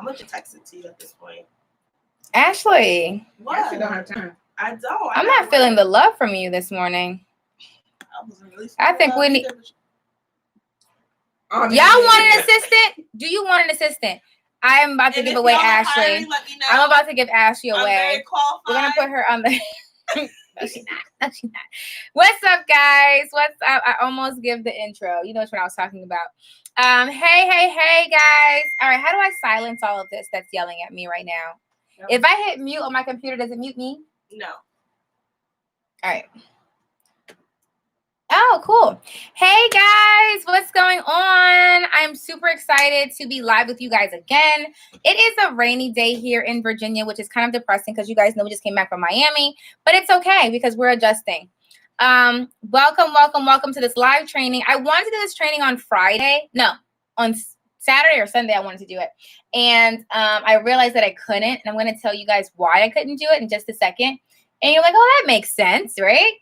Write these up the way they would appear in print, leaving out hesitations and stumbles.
I'm going to text it to you at this point. Ashley. What? Ashley don't have time. I don't. I'm not feeling the love from you this morning. I wasn't really I think we need... Oh, Y'all want an assistant? Do you want an assistant? I'm about to give away Ashley. Hiring, let me know. I'm about to give Ashley away. I'm very qualified. We're going to put her on the... No, she's not. No, she's not. What's up, guys? What's up? I almost give the intro. You know what I was talking about. Hey, guys. All right, how do I silence all of this that's yelling at me right now? Yep. If I hit mute on my computer, does it mute me? No. All right. Oh, cool. Hey, guys. What's going on? I'm super excited to be live with you guys again. It is a rainy day here in Virginia, which is kind of depressing because you guys know we just came back from Miami, but it's okay because we're adjusting. Welcome to this live training. I wanted to do this training on Friday. No, on Saturday or Sunday, I wanted to do it. And I realized that I couldn't. And I'm going to tell you guys why I couldn't do it in just a second. And you're like, oh, that makes sense, right?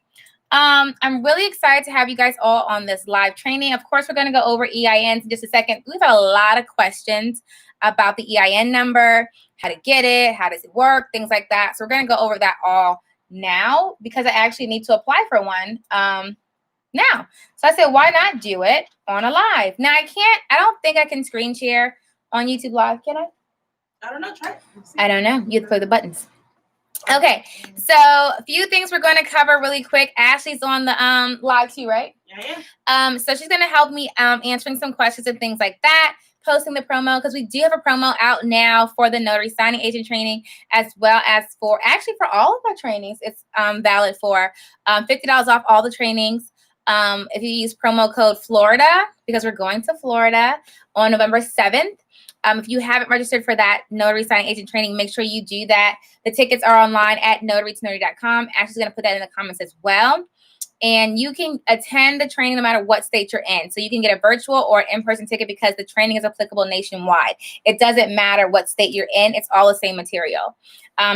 I'm really excited to have you guys all on this live training. Of course, we're going to go over EINs in just a second. We've had a lot of questions about the EIN number, how to get it, how does it work, things like that. So we're going to go over that all now because I actually need to apply for one now. So I said, why not do it on a live? Now I don't think I can screen share on YouTube Live. Can I? I don't know. Try it. I don't know. You have to play the buttons. Okay, so a few things we're going to cover really quick. Ashley's on the live too, right? Yeah. So she's going to help me answering some questions and things like that, posting the promo, because we do have a promo out now for the notary signing agent training, as well as for all of our trainings. It's valid for $50 off all the trainings. If you use promo code Florida, because we're going to Florida on November 7th. If you haven't registered for that notary signing agent training, make sure you do that. The tickets are online at notarytonotary.com. Ashley's going to put that in the comments as well. And you can attend the training no matter what state you're in. So you can get a virtual or in-person ticket because the training is applicable nationwide. It doesn't matter what state you're in. It's all the same material.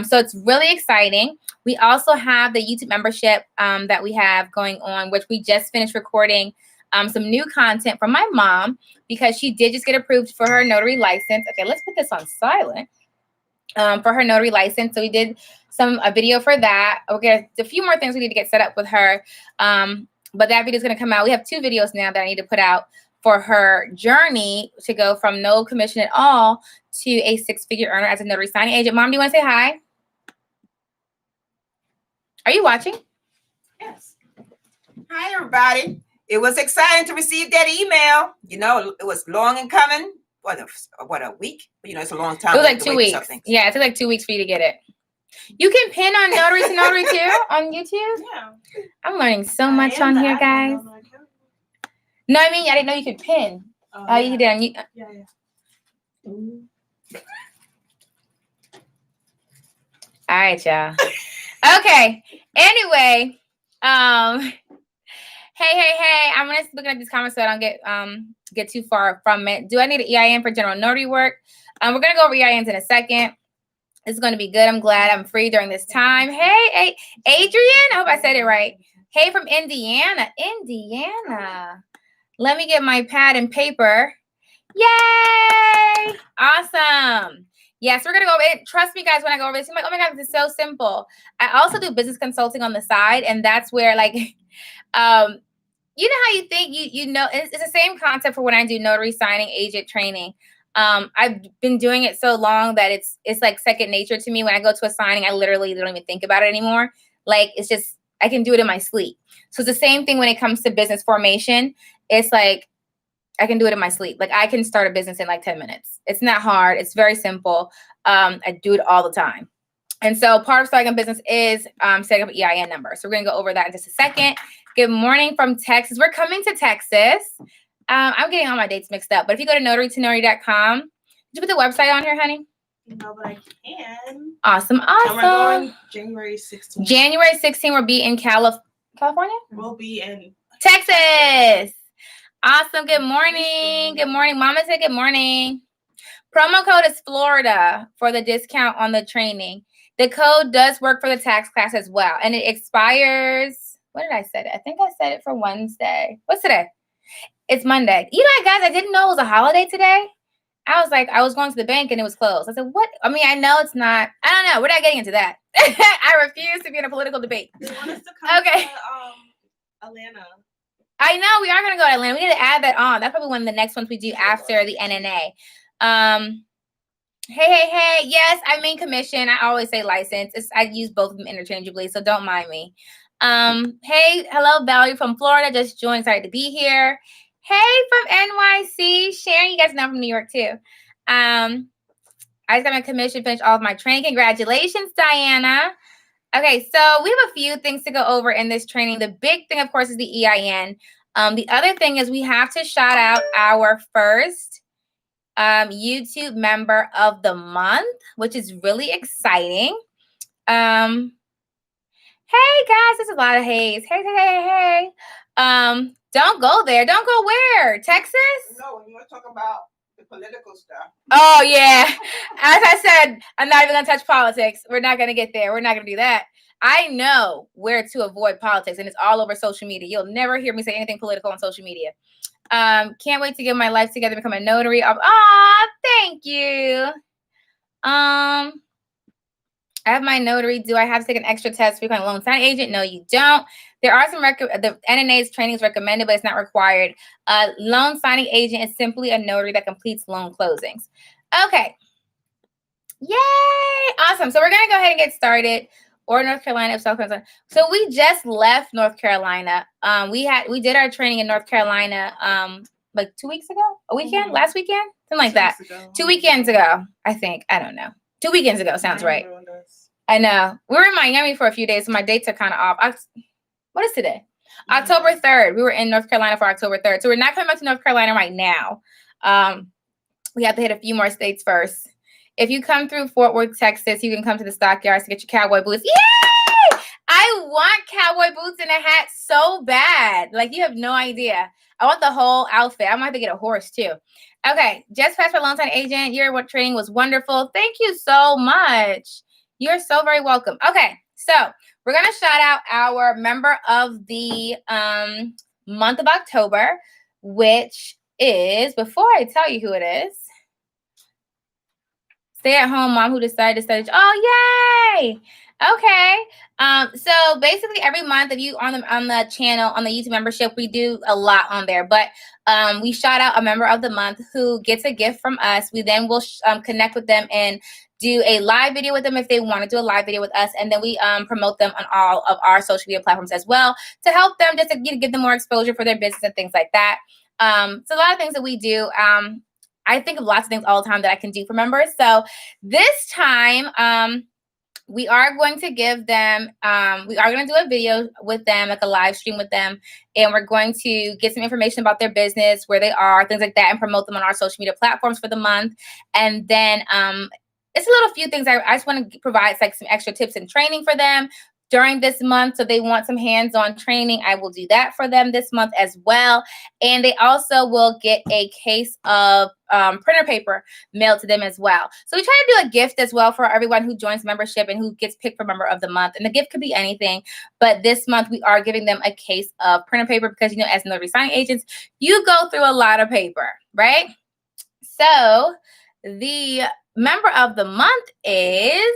So it's really exciting. We also have the YouTube membership that we have going on, which we just finished recording some new content from my mom because she did just get approved for her notary license. Okay, let's put this on silent for her notary license. So we did a video for that. Okay, a few more things we need to get set up with her. But that video is going to come out. We have 2 videos now that I need to put out for her journey to go from no commission at all to a 6-figure earner as a notary signing agent. Mom, do you want to say hi? Are you watching? Yes. Hi, everybody. It was exciting to receive that email. You know, it was long in coming. What a week? You know, it's a long time. It was like 2 weeks. Yeah, it took like 2 weeks for you to get it. You can pin on Notary to Notary too on YouTube? Yeah. I'm learning so much on here, guys. No, I mean, I didn't know you could pin. Oh, you did on YouTube. Yeah. All right, y'all. Okay. Anyway, Hey, I'm gonna look at these comments so I don't get too far from it. Do I need an EIN for general notary work? We're gonna go over EINs in a second. It's gonna be good. I'm glad I'm free during this time. Hey, Adrian. I hope I said it right. Hey, from Indiana. Let me get my pad and paper. Yay! Awesome. Yes, we're going to go over it. Trust me, guys, when I go over this, I'm like, oh my God, this is so simple. I also do business consulting on the side. And that's where, like, you know how you think, you know, it's the same concept for when I do notary signing agent training. I've been doing it so long that it's like second nature to me. When I go to a signing, I literally don't even think about it anymore. Like, it's just, I can do it in my sleep. So it's the same thing when it comes to business formation. It's like, I can do it in my sleep. Like, I can start a business in like 10 minutes. It's not hard. It's very simple. I do it all the time. And so part of starting a business is setting up an EIN number. So we're going to go over that in just a second. Good morning from Texas. We're coming to Texas. I'm getting all my dates mixed up. But if you go to notarytonotary.com, did you put the website on here, honey? No, but I can. Awesome. And we're going January 16th. January 16th, we'll be in California? We'll be in Texas. Awesome. Good morning. Good morning. Mama said good morning. Promo code is Florida for the discount on the training. The code does work for the tax class as well. And it expires. What did I say? I think I said it for Wednesday. What's today? It's Monday. You know, guys, I didn't know it was a holiday today. I was like, I was going to the bank and it was closed. I said, what? I mean, I know it's not. I don't know. We're not getting into that. I refuse to be in a political debate. They want us to come Okay. to Atlanta. I know we are going to go to Atlanta. We need to add that on. That's probably one of the next ones we do after the NNA. Hey. Yes, I mean commission. I always say license. I use both of them interchangeably, so don't mind me. Hey, hello, Valerie from Florida. Just joined. Excited to be here. Hey, from NYC. Sharon, you guys know I'm from New York too. I just got my commission, finished all of my training. Congratulations, Diana. Okay, so we have a few things to go over in this training. The big thing, of course, is the EIN. The other thing is we have to shout out our first YouTube member of the month, which is really exciting. Hey guys, there's a lot of haze. Hey. Don't go there. Don't go where? Texas? No, when you want to talk about the political stuff. Oh yeah. As I said, I'm not even gonna touch politics. We're not gonna get there. We're not gonna do that. I know where to avoid politics, and it's all over social media. You'll never hear me say anything political on social media. Can't wait to get my life together, become a notary. Thank you. I have my notary. Do I have to take an extra test for becoming a loan signing agent? No, you don't. There are some the NNA's training is recommended, but it's not required. Loan signing agent is simply a notary that completes loan closings. Okay. Yay! Awesome. So we're gonna go ahead and get started. Or North Carolina, South Carolina. So we just left North Carolina. We did our training in North Carolina like 2 weeks ago, a weekend, last weekend, something like that. 2 weekends ago, I think. I don't know. 2 weekends ago sounds right. I know. We were in Miami for a few days, so my dates are kind of off. What is today? October 3rd. We were in North Carolina for October 3rd. So we're not coming back to North Carolina right now. We have to hit a few more states first. If you come through Fort Worth, Texas, you can come to the stockyards to get your cowboy boots. Yay! I want cowboy boots and a hat so bad. Like, you have no idea. I want the whole outfit. I might have to get a horse, too. Okay, just passed for loan signing agent. Your training was wonderful. Thank you so much. You're so very welcome. Okay, so we're going to shout out our member of the month of October, which is, before I tell you who it is, stay-at-home mom who decided to study. Oh, yay! Okay. So basically every month, if you on the channel, on the YouTube membership, we do a lot on there. But we shout out a member of the month who gets a gift from us. We then will connect with them and do a live video with them if they want to do a live video with us. And then we promote them on all of our social media platforms as well to help them just to give them more exposure for their business and things like that. So a lot of things that we do. I think of lots of things all the time that I can do for members. So this time, we are going to give them, we are going to do a video with them, like a live stream with them. And we're going to get some information about their business, where they are, things like that, and promote them on our social media platforms for the month. And then it's a little few things. I just want to provide like some extra tips and training for them during this month. So they want some hands-on training. I will do that for them this month as well. And they also will get a case of printer paper mailed to them as well. So we try to do a gift as well for everyone who joins membership and who gets picked for member of the month. And the gift could be anything. But this month we are giving them a case of printer paper because, you know, as notary signing agents, you go through a lot of paper, right? So the member of the month is...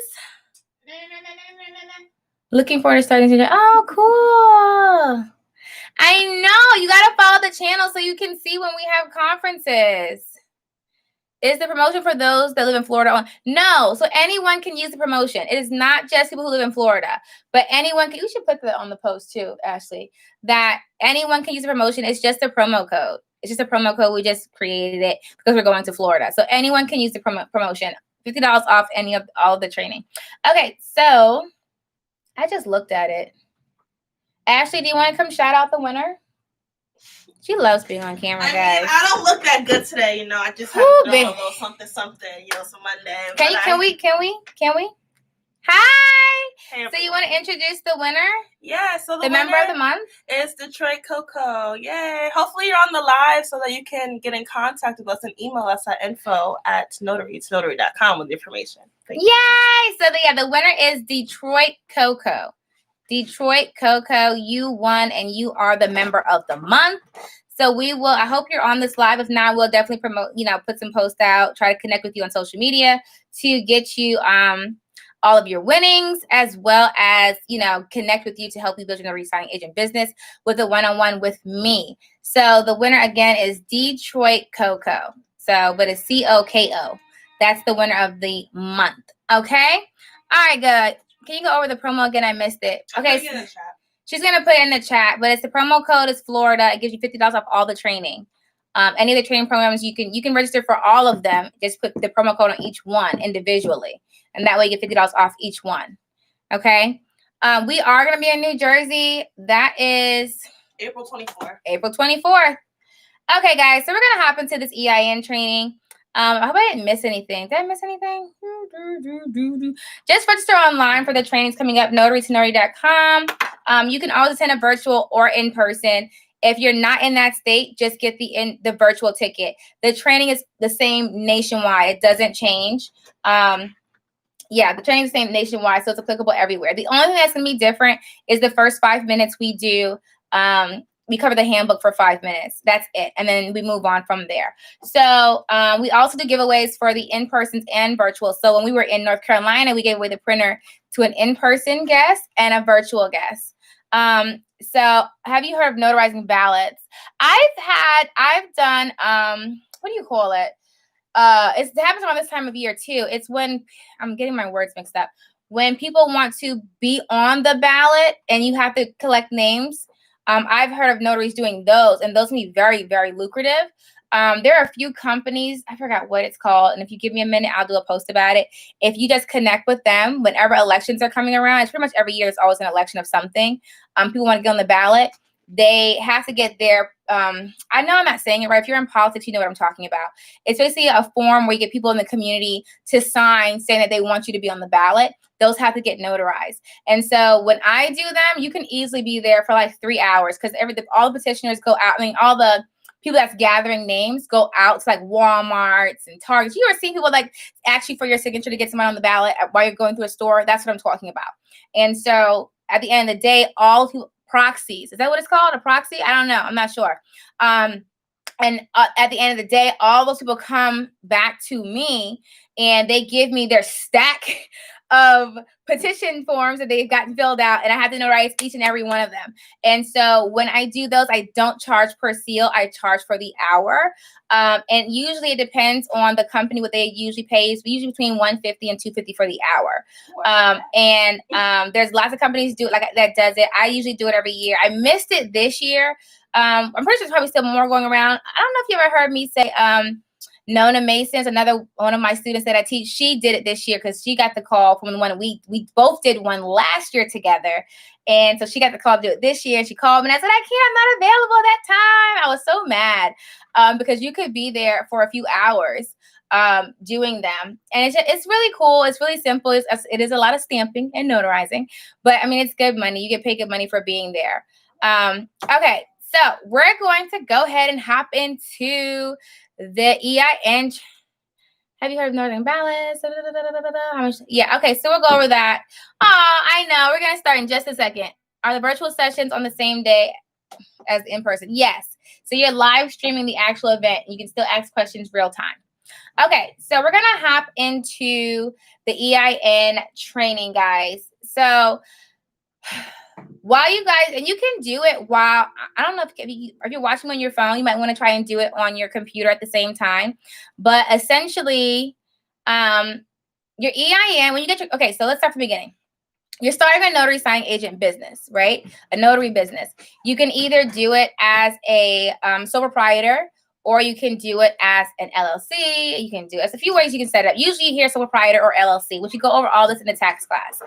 Looking forward to starting today. Oh, cool. I know. You got to follow the channel so you can see when we have conferences. Is the promotion for those that live in Florida? No. So anyone can use the promotion. It is not just people who live in Florida, but anyone can. You should put that on the post too, Ashley, that anyone can use the promotion. It's just a promo code. It's just a promo code. We just created it because we're going to Florida. So anyone can use the promotion. $50 off all of the training. Okay. So I just looked at it. Ashley, do you want to come shout out the winner? She loves being on camera, guys. Mean, I don't look that good today, you know. I just have to throw a little something, you know, some Monday. Can we? Hi. Hey, so you want to introduce the winner? Yeah, so the member of the month is Detroit Coco. Yay. Hopefully you're on the live so that you can get in contact with us and email us at info@notary.com with information. Yay! So the winner is Detroit Coco. Detroit Coco, you won and you are the member of the month. So I hope you're on this live. If not, we'll definitely promote, put some posts out, try to connect with you on social media to get you all of your winnings, as well as, connect with you to help you build your notary signing agent business with a one-on-one with me. So the winner again is Detroit Coco. But it's COKO. That's the winner of the month. Okay. All right, good. Can you go over the promo again? I missed it. Okay. She's going to put it in the chat, but the promo code is Florida. It gives you $50 off all the training. Any of the training programs, you can register for all of them. Just put the promo code on each one individually. And that way you get $50 off each one. Okay. We are going to be in New Jersey. That is April 24th. April 24th. Okay, guys. So we're going to hop into this EIN training. I hope I didn't miss anything. Did I miss anything? Just register online for the trainings coming up, notarytonotary.com. You can always attend a virtual or in person. If you're not in that state, just get the virtual ticket. The training is the same nationwide. It doesn't change. The training is the same nationwide, so it's applicable everywhere. The only thing that's going to be different is the first 5 minutes we do. We cover the handbook for 5 minutes. That's it. And then we move on from there. So we also do giveaways for the in-persons and virtual. So when we were in North Carolina, we gave away the printer to an in-person guest and a virtual guest. So have you heard of notarizing ballots? I've done, what do you call it? It happens around this time of year too. It's when, I'm getting my words mixed up. When people want to be on the ballot and you have to collect names. I've heard of notaries doing those, and those can be very, very lucrative. There are a few companies, I forgot what it's called, and if you give me a minute, I'll do a post about it. If you just connect with them whenever elections are coming around, it's pretty much every year there's always an election of something. People want to get on the ballot. They have to get their, I know I'm not saying it right. If you're in politics, you know what I'm talking about. It's basically a form where you get people in the community to sign saying that they want you to be on the ballot. Those have to get notarized. And so when I do them, you can easily be there for like 3 hours because all the petitioners go out. I mean, all the people that's gathering names go out to like Walmarts and Targets. You ever see people like actually for your signature to get someone on the ballot while you're going through a store? That's what I'm talking about. And so at the end of the day, all who proxies, is that what it's called? A proxy? I don't know. I'm not sure. And at the end of the day, all those people come back to me and they give me their stack of petition forms that they've gotten filled out, and I have to notarize each and every one of them. And so when I do those, I don't charge per seal. I charge for the hour. And usually it depends on the company, what they usually pays. We usually between $150 and $250 for the hour. There's lots of companies that does it. I usually do it every year. I missed it this year. I'm pretty sure there's probably still more going around. I don't know if you ever heard me say, Nona Mason's another one of my students that I teach. She did it this year because she got the call from the one we both did one last year together. And so she got the call to do it this year. And she called me and I said, I'm not available that time. I was so mad because you could be there for a few hours doing them. And it's really cool. It's really simple. It is a lot of stamping and notarizing, but I mean, it's good money. You get paid good money for being there. Okay. So we're going to go ahead and hop into the EIN. Have you heard of Northern Balance? Yeah, okay, so we'll go over that. I know. We're going to start in just a second. Are the virtual sessions on the same day as in person? Yes. So you're live streaming the actual event. You can still ask questions real time. Okay, so we're going to hop into the EIN training, guys. So while you guys, and you can do it while, I don't know if you're watching on your phone, you might want to try and do it on your computer at the same time. But essentially, your EIN, when you get okay, so let's start from the beginning. You're starting a notary signing agent business, right? A notary business. You can either do it as a sole proprietor, or you can do it as an LLC. You can do it. There's a few ways you can set it up. Usually you hear sole proprietor or LLC, which you go over all this in the tax class.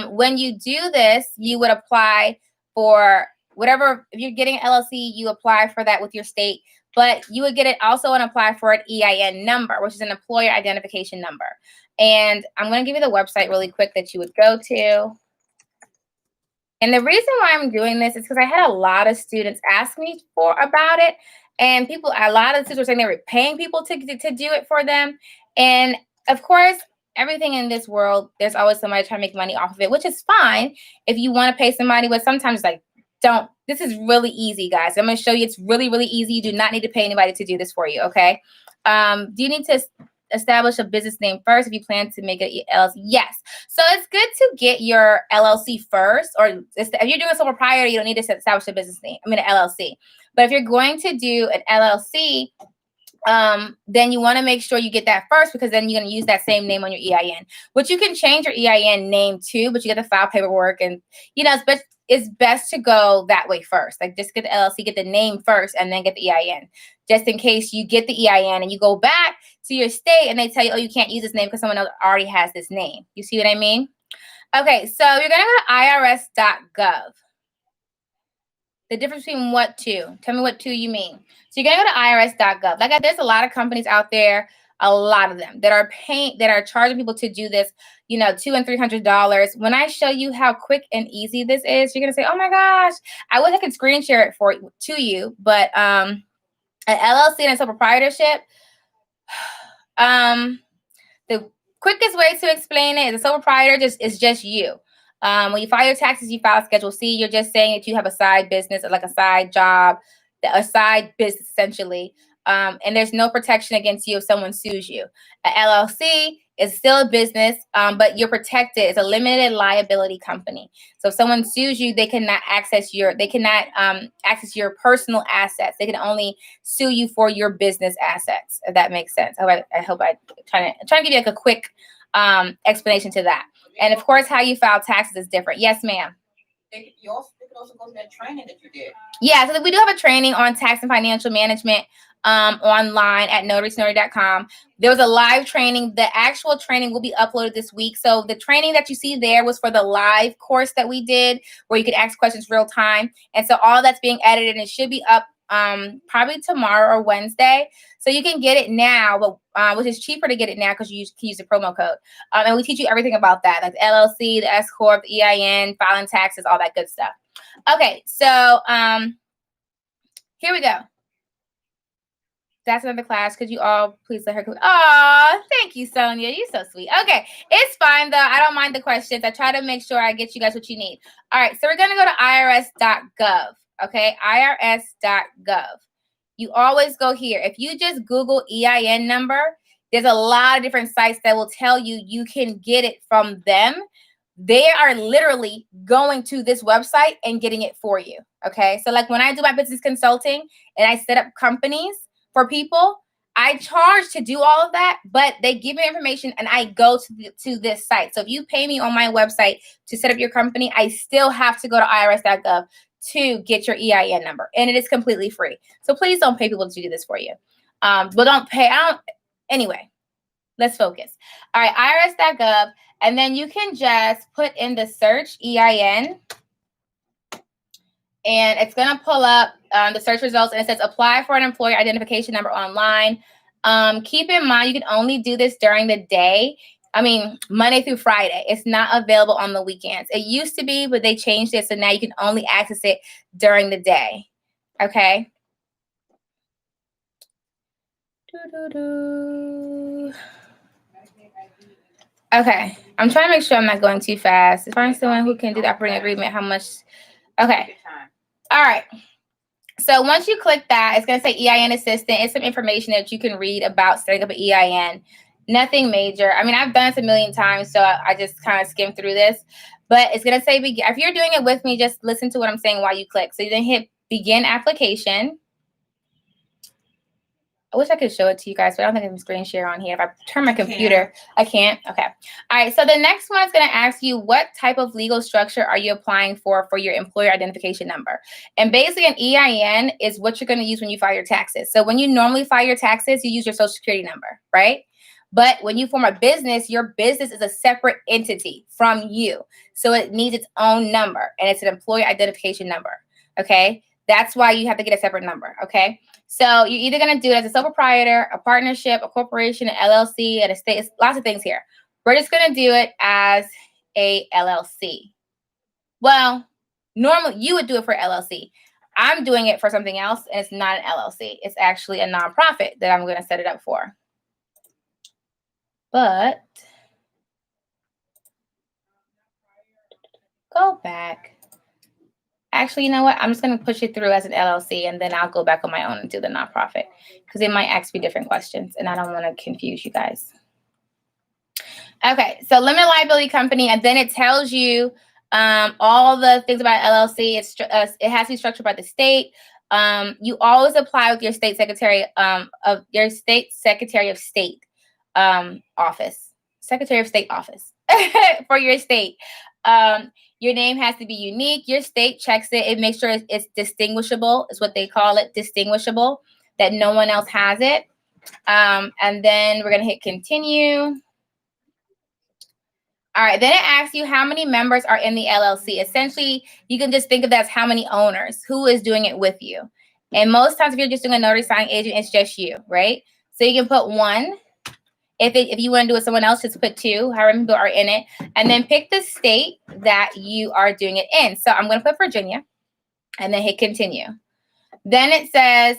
When you do this, you would apply for whatever. If you're getting an LLC, you apply for that with your state. But you would get it also and apply for an EIN number, which is an employer identification number. And I'm going to give you the website really quick that you would go to. And the reason why I'm doing this is because I had a lot of students ask me about it. And a lot of students were saying they were paying people to do it for them. And of course, everything in this world, there's always somebody trying to make money off of it, which is fine if you want to pay somebody, but sometimes it's like don't. This is really easy, guys. I'm going to show you. It's really, really easy. You do not need to pay anybody to do this for you, okay? Do you need to establish a business name first if you plan to make an LLC? Yes. So it's good to get your LLC first, or if you're doing a sole proprietor, you don't need to establish a business name. I mean, an LLC. But if you're going to do an LLC, then you want to make sure you get that first, because then you're going to use that same name on your EIN, which you can change your EIN name too, but you got to file paperwork, and it's best to go that way first. Like, just get the LLC, get the name first, and then get the EIN, just in case you get the EIN and you go back to your state and they tell you, oh, you can't use this name because someone else already has this name. You see what I mean? Okay, so you're going to go to irs.gov. The difference between what two? Tell me what two you mean. So you're going to go to irs.gov. Like, there's a lot of companies out there, a lot of them that are charging people to do this, $200 and $300. When I show you how quick and easy this is, you're going to say, oh my gosh, I wish I could screen share it to you. But an LLC and a sole proprietorship, the quickest way to explain it is a sole proprietor is just you. When you file your taxes, you file Schedule C. You're just saying that you have a side business, like a side job, a side business essentially. And there's no protection against you if someone sues you. An LLC is still a business, but you're protected. It's a limited liability company. So if someone sues you, they cannot access your personal assets. They can only sue you for your business assets. If that makes sense. I hope I'm trying to give you like a quick explanation to that. And of course, how you file taxes is different. Yes, ma'am. You could also go to that training that you did. Yeah, so we do have a training on tax and financial management online at notarysnotary.com. There was a live training. The actual training will be uploaded this week. So the training that you see there was for the live course that we did, where you could ask questions real time. And so all that's being edited, and it should be up probably tomorrow or Wednesday. So you can get it now, but which is cheaper to get it now because you can use the promo code. And we teach you everything about that, like the LLC, the S Corp, the EIN, filing taxes, all that good stuff. Okay, so here we go. That's another class. Could you all please let her go? Oh, thank you, Sonia. You're so sweet. Okay, it's fine, though. I don't mind the questions. I try to make sure I get you guys what you need. All right, so we're going to go to irs.gov, okay? irs.gov. You always go here. If you just Google EIN number, there's a lot of different sites that will tell you you can get it from them. They are literally going to this website and getting it for you, okay? So like when I do my business consulting and I set up companies for people, I charge to do all of that, but they give me information and I go to this site. So if you pay me on my website to set up your company, I still have to go to irs.gov to get your EIN number, and it is completely free. So please don't pay people to do this for you. But don't pay. Anyway, let's focus. All right, irs.gov, and then you can just put in the search EIN, and it's going to pull up the search results, and it says apply for an employer identification number online. Keep in mind, you can only do this during the day. I mean, Monday through Friday. It's not available on the weekends. It used to be, but they changed it. So now you can only access it during the day. Okay. Okay. I'm trying to make sure I'm not going too fast. Find someone who can do the operating agreement. How much? Okay. All right. So once you click that, it's going to say EIN assistant. It's some information that you can read about setting up an EIN. Nothing major. I mean, I've done this a million times, so I just kind of skimmed through this. But it's going to say begin. If you're doing it with me, just listen to what I'm saying while you click. So you then hit begin application. I wish I could show it to you guys, but I don't think I can screen share on here. If I turn my computer, I can't. Okay. All right. So the next one is going to ask you, what type of legal structure are you applying for your employer identification number? And basically an EIN is what you're going to use when you file your taxes. So when you normally file your taxes, you use your social security number, right? But when you form a business, your business is a separate entity from you. So it needs its own number, and it's an employer identification number. Okay. That's why you have to get a separate number. Okay. So you're either going to do it as a sole proprietor, a partnership, a corporation, an LLC, an estate. It's lots of things here. We're just going to do it as a LLC. Well, normally you would do it for LLC. I'm doing it for something else, and it's not an LLC. It's actually a nonprofit that I'm going to set it up for. But go back. actually, you know what? I'm just going to push it through as an LLC, and then I'll go back on my own and do the nonprofit because it might ask me different questions, and I don't want to confuse you guys. Okay, so limited liability company, and then it tells you all the things about LLC. It has to be structured by the state. You always apply with your state secretary of state office, secretary of state office for your state. Your name has to be unique. Your state checks it. It makes sure it's distinguishable. Is what they call it, distinguishable, that no one else has it. And then we're gonna hit continue. All right, then it asks you how many members are in the LLC. Essentially, you can just think of that as how many owners, who is doing it with you. And most times if you're just doing a notary signing agent, it's just you, right? So you can put 1. If you want to do it with someone else, just put 2, however many people are in it. And then pick the state that you are doing it in. So I'm going to put Virginia and then hit continue. Then it says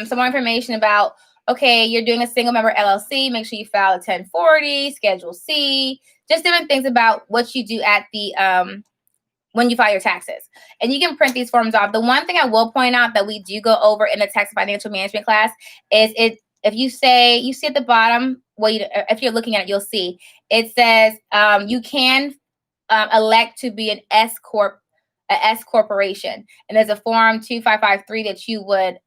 some more information about, okay, you're doing a single member LLC. Make sure you file a 1040, Schedule C, just different things about what you do at the when you file your taxes. And you can print these forms off. The one thing I will point out that we do go over in the tax and financial management class is if you see at the bottom, if you're looking at it, you'll see it says you can elect to be an S corporation, and there's a form 2553 that you would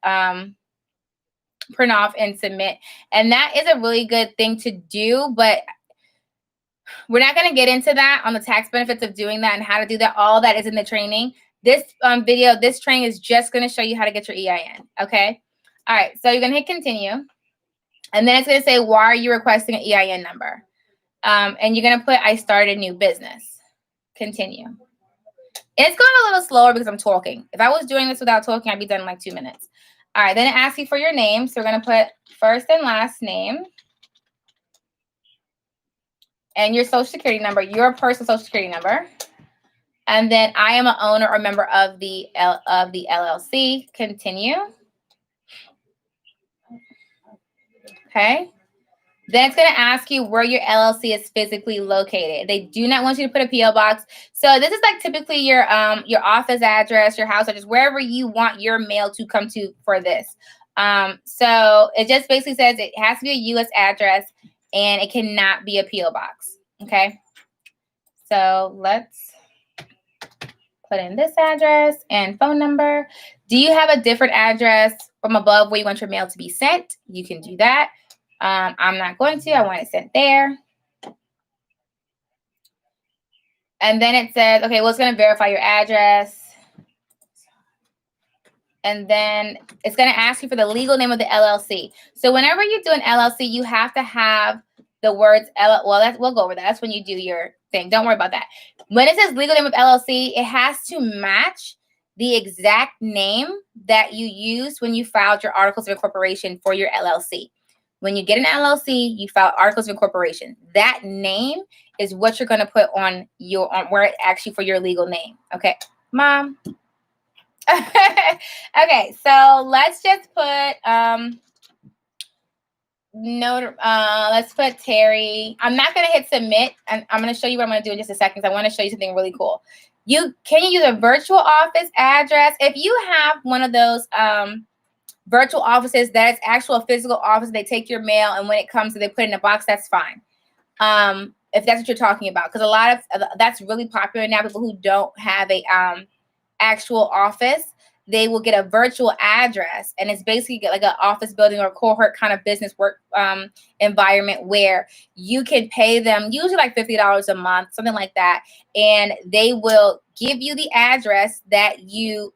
print off and submit, and that is a really good thing to do. But we're not going to get into that on the tax benefits of doing that and how to do that. All that is in the training. This this training is just going to show you how to get your EIN. Okay. All right. So you're going to hit continue. And then it's going to say, why are you requesting an EIN number? And you're going to put, I started a new business. Continue. It's going a little slower because I'm talking. If I was doing this without talking, I'd be done in like 2 minutes. All right. Then it asks you for your name. So we're going to put first and last name. And your social security number, your personal social security number. And then I am an owner or member of the LLC. Continue. Okay. Then it's going to ask you where your LLC is physically located. They do not want you to put a PO box. So this is like typically your office address, your house address, wherever you want your mail to come to for this. So it just basically says it has to be a U.S. address and it cannot be a PO box. Okay. So let's put in this address and phone number. Do you have a different address from above where you want your mail to be sent? You can do that. I'm not going to. I want it sent there. And then it says, okay, well, it's going to verify your address. And then it's going to ask you for the legal name of the LLC. So whenever you do an LLC, you have to have the words we'll go over that. That's when you do your thing. Don't worry about that. When it says legal name of LLC, it has to match the exact name that you used when you filed your articles of incorporation for your LLC. When you get an LLC, you file articles of incorporation. That name is what you're going to put on where it asks you for your legal name. Okay, Mom. Okay, so let's just put let's put Terry. I'm not going to hit submit, and I'm going to show you what I'm going to do in just a second. I want to show you something really cool. Can you use a virtual office address? If you have one of those virtual offices that is actual physical office, they take your mail, and when it comes, they put it in a box, that's fine. If that's what you're talking about, because a lot of that's really popular now. People who don't have a actual office, they will get a virtual address, and it's basically like an office building or cohort kind of business work environment where you can pay them usually like $50 a month, something like that, and they will give you the address that you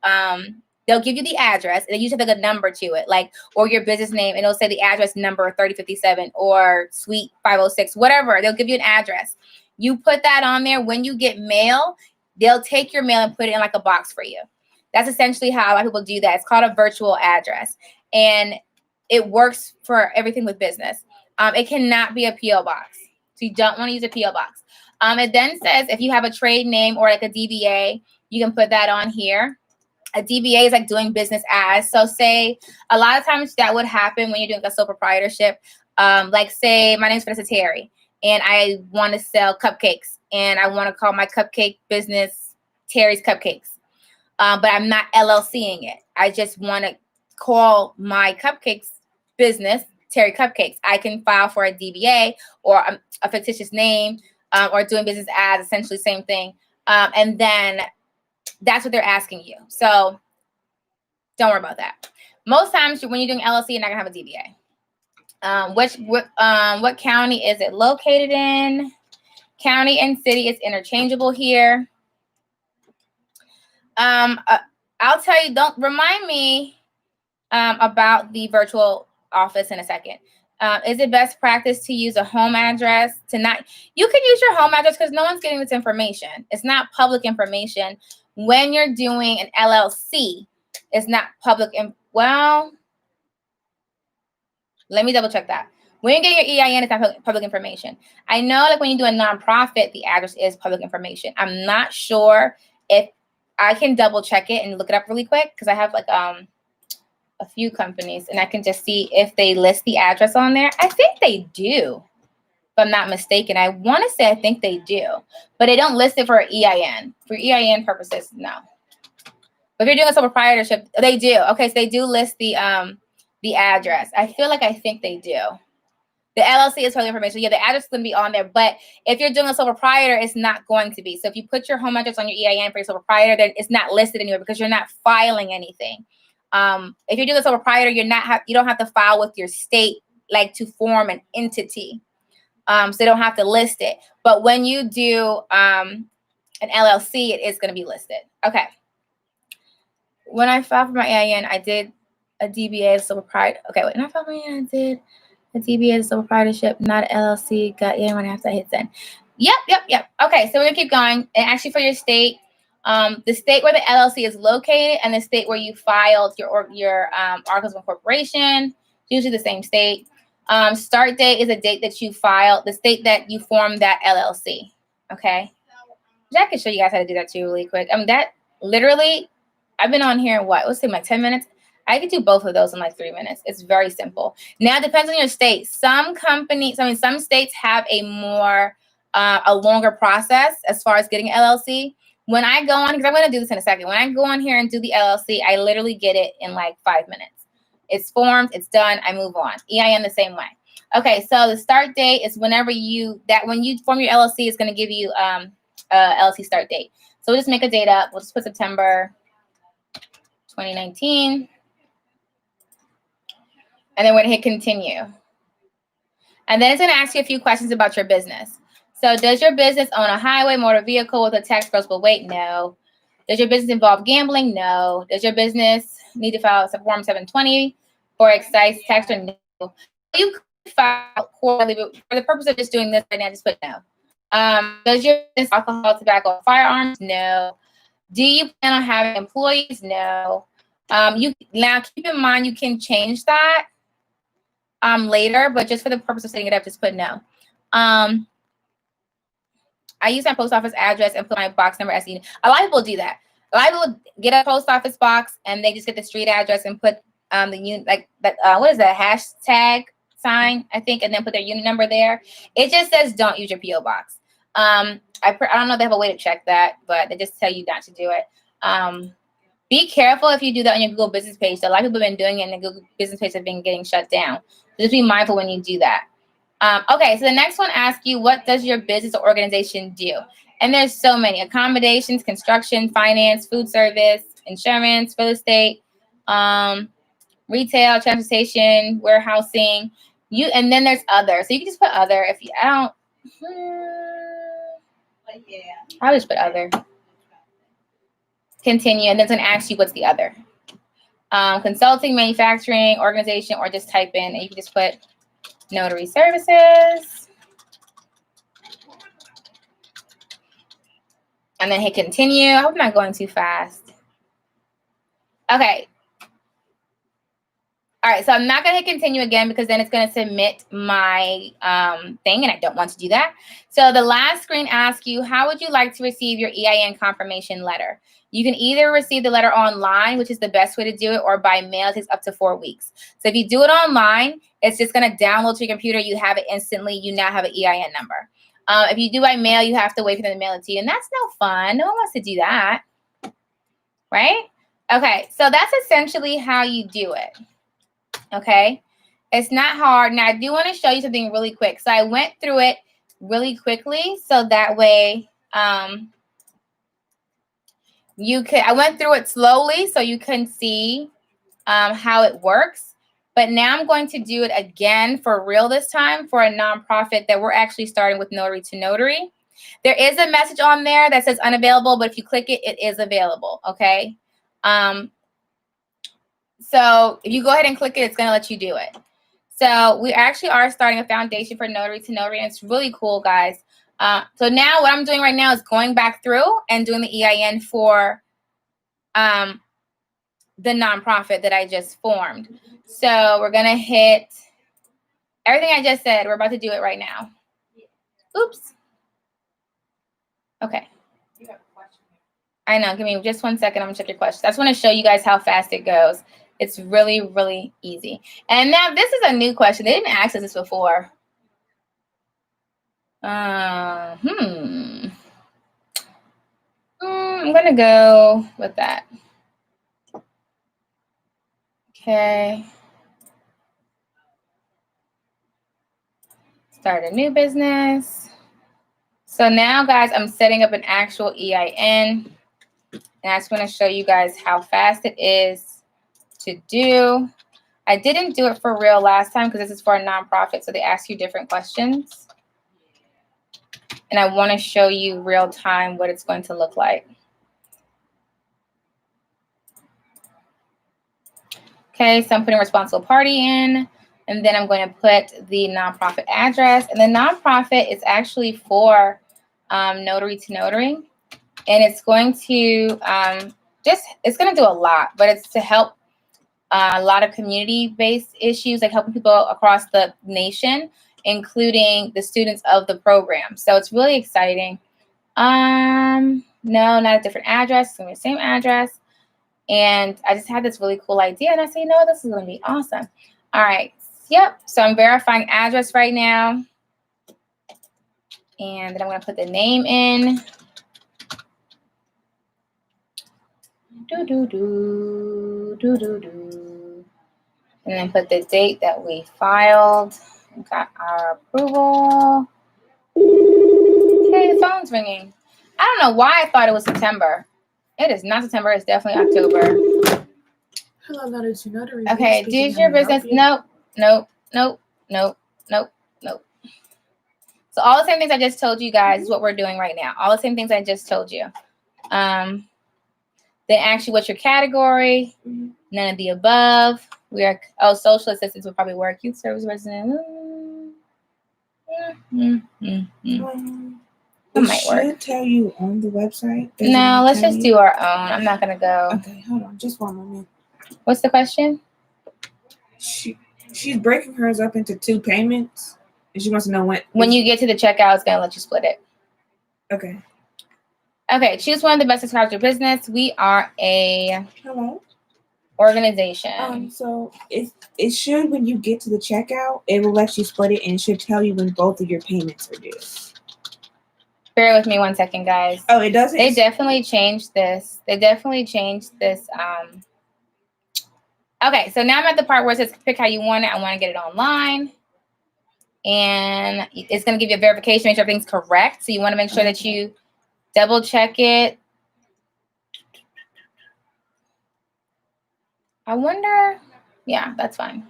they'll give you the address, and they usually have like a number to it, like, or your business name, and it'll say the address number 3057 or suite 506, whatever. They'll give you an address. You put that on there. When you get mail, they'll take your mail and put it in like a box for you. That's essentially how a lot of people do that. It's called a virtual address, and it works for everything with business. It cannot be a PO box, so you don't want to use a PO box. It then says if you have a trade name or like a DBA, you can put that on here. A DBA is like doing business as. So say a lot of times that would happen when you're doing a sole proprietorship. Like say my name's Vanessa Terry, and I want to sell cupcakes, and I want to call my cupcake business Terry's Cupcakes. but I'm not LLCing it. I just want to call my cupcakes business Terry Cupcakes. I can file for a DBA or a fictitious name, or doing business as, essentially same thing. And then that's what they're asking you. So don't worry about that. Most times when you're doing LLC, you're not gonna have a DBA. What county is it located in? County and city is interchangeable here. I'll tell you, don't remind me about the virtual office in a second. Is it best practice to use a home address to not? You can use your home address because no one's getting this information. It's not public information. When you're doing an LLC, it's not public. Well, let me double check that. When you're getting your EIN, it's not public information. I know, like when you do a nonprofit, the address is public information. I'm not sure if I can double check it and look it up really quick because I have like a few companies and I can just see if they list the address on there. I think they do, if I'm not mistaken. I want to say I think they do, but they don't list it for EIN. For EIN purposes, no. But if you're doing a sole proprietorship, they do. Okay, so they do list the address. I feel like I think they do. The LLC is public information. Yeah, the address is going to be on there. But if you're doing a sole proprietor, it's not going to be. So if you put your home address on your EIN for your sole proprietor, then it's not listed anywhere because you're not filing anything. If you're doing a sole proprietor, you don't have to file with your state like to form an entity. So they don't have to list it. But when you do an LLC, it is going to be listed. Okay. When I filed for my EIN, I did a DBA as sole proprietor. Okay, when I filed my EIN, I did a DBA as sole proprietorship, not an LLC. Got in when after I hit send. Yep. Okay, so we're gonna keep going. And actually, for your state, the state where the LLC is located and the state where you filed your articles of incorporation, usually the same state. Start date is a date that you filed, the state that you formed that LLC. Okay, I can show you guys how to do that too, really quick. That literally. I've been on here in let's say like 10 minutes. I could do both of those in like 3 minutes. It's very simple. Now, it depends on your state. Some states have a longer process as far as getting LLC. When I go on, because I'm going to do this in a second. When I go on here and do the LLC, I literally get it in like 5 minutes. It's formed, it's done, I move on. EIN the same way. Okay, so the start date is when you form your LLC, it's going to give you LLC start date. So we'll just make a date up. We'll just put September 2019. And then we're going to hit continue. And then it's going to ask you a few questions about your business. So does your business own a highway motor vehicle with a tax grossable weight? No. Does your business involve gambling? No. Does your business need to file a Form 720 for excise tax? Or no. You could file quarterly, but for the purpose of just doing this right now, just put no. Does your business alcohol, tobacco, firearms? No. Do you plan on having employees? No. Now keep in mind you can change that later, but just for the purpose of setting it up, just put no. I use my post office address and put my box number as needed. A lot of people do that. A lot of people get a post office box and they just get the street address and put the unit what is that hashtag sign, I think, and then put their unit number there. It just says don't use your PO box. I don't know if they have a way to check that, but they just tell you not to do it. Be careful if you do that on your Google business page. So a lot of people have been doing it and the Google business page have been getting shut down. So just be mindful when you do that. Okay, so the next one asks you, what does your business or organization do? And there's so many: accommodations, construction, finance, food service, insurance, real estate, retail, transportation, warehousing. And then there's other. So you can just put other. If you, I don't, I'll just put other. Continue, and then it's going to ask you what's the other. Consulting, manufacturing, organization, or just type in, and you can just put notary services. And then hit continue. I hope I'm not going too fast. Okay. All right, so I'm not going to hit continue again because then it's going to submit my thing, and I don't want to do that. So the last screen asks you, how would you like to receive your EIN confirmation letter? You can either receive the letter online, which is the best way to do it, or by mail. It takes up to 4 weeks. So if you do it online, it's just going to download to your computer. You have it instantly. You now have an EIN number. If you do by mail, you have to wait for them to mail it to you, and that's no fun. No one wants to do that. right? Okay, so that's essentially how you do it. Okay, it's not hard. Now, I do want to show you something really quick. So I went through it really quickly, so that way you could. I went through it slowly, so you can see how it works. But now I'm going to do it again for real this time for a nonprofit that we're actually starting with Notary to Notary. There is a message on there that says unavailable, but if you click it, it is available. Okay. So if you go ahead and click it, it's going to let you do it. So we actually are starting a foundation for Notary to Notary, and it's really cool, guys. So now what I'm doing right now is going back through and doing the EIN for the nonprofit that I just formed. So we're going to hit everything I just said. We're about to do it right now. Oops. Okay. I know. Give me just 1 second. I'm going to check your questions. I just want to show you guys how fast it goes. It's really, really easy. And now this is a new question. They didn't ask us this before. I'm going to go with that. Okay. Start a new business. So now, guys, I'm setting up an actual EIN. And I just want to show you guys how fast it is to do. I didn't do it for real last time because this is for a nonprofit, so they ask you different questions. And I want to show you real time what it's going to look like. Okay, so I'm putting responsible party in, and then I'm going to put the nonprofit address. And the nonprofit is actually for Notary to Notary, and it's going to it's going to do a lot, but it's to help a lot of community-based issues, like helping people across the nation, including the students of the program. So it's really exciting. No, not a different address. It's going to be the same address. And I just had this really cool idea. And I said, you know what? This is going to be awesome. All right. Yep. So I'm verifying address right now. And then I'm going to put the name in. And then put the date that we filed. We got our approval. Okay, the phone's ringing. I don't know why I thought it was September. It is not September. It's definitely October. Hello, Notary to Notary. Okay, do your business. Nope. So all the same things I just told you guys is what we're doing right now. All the same things I just told you. Then ask you what's your category. None of the above. We are social assistance would probably work. Youth service resident. It might work. Tell you on the website. No, let's just do our own. I'm not gonna go. Okay, hold on, just 1 moment. What's the question? She's breaking hers up into 2 payments, and she wants to know when you get to the checkout, it's gonna let you split it. Okay. Okay, choose one of the best describes your business. We are a organization. So it should, when you get to the checkout, it will let you split it, and it should tell you when both of your payments are due. Bear with me 1 second, guys. Oh, it doesn't? They definitely changed this. Okay, so now I'm at the part where it says pick how you want it. I want to get it online. And it's going to give you a verification, make sure everything's correct. So you want to make sure that you double check it. I wonder. Yeah, that's fine.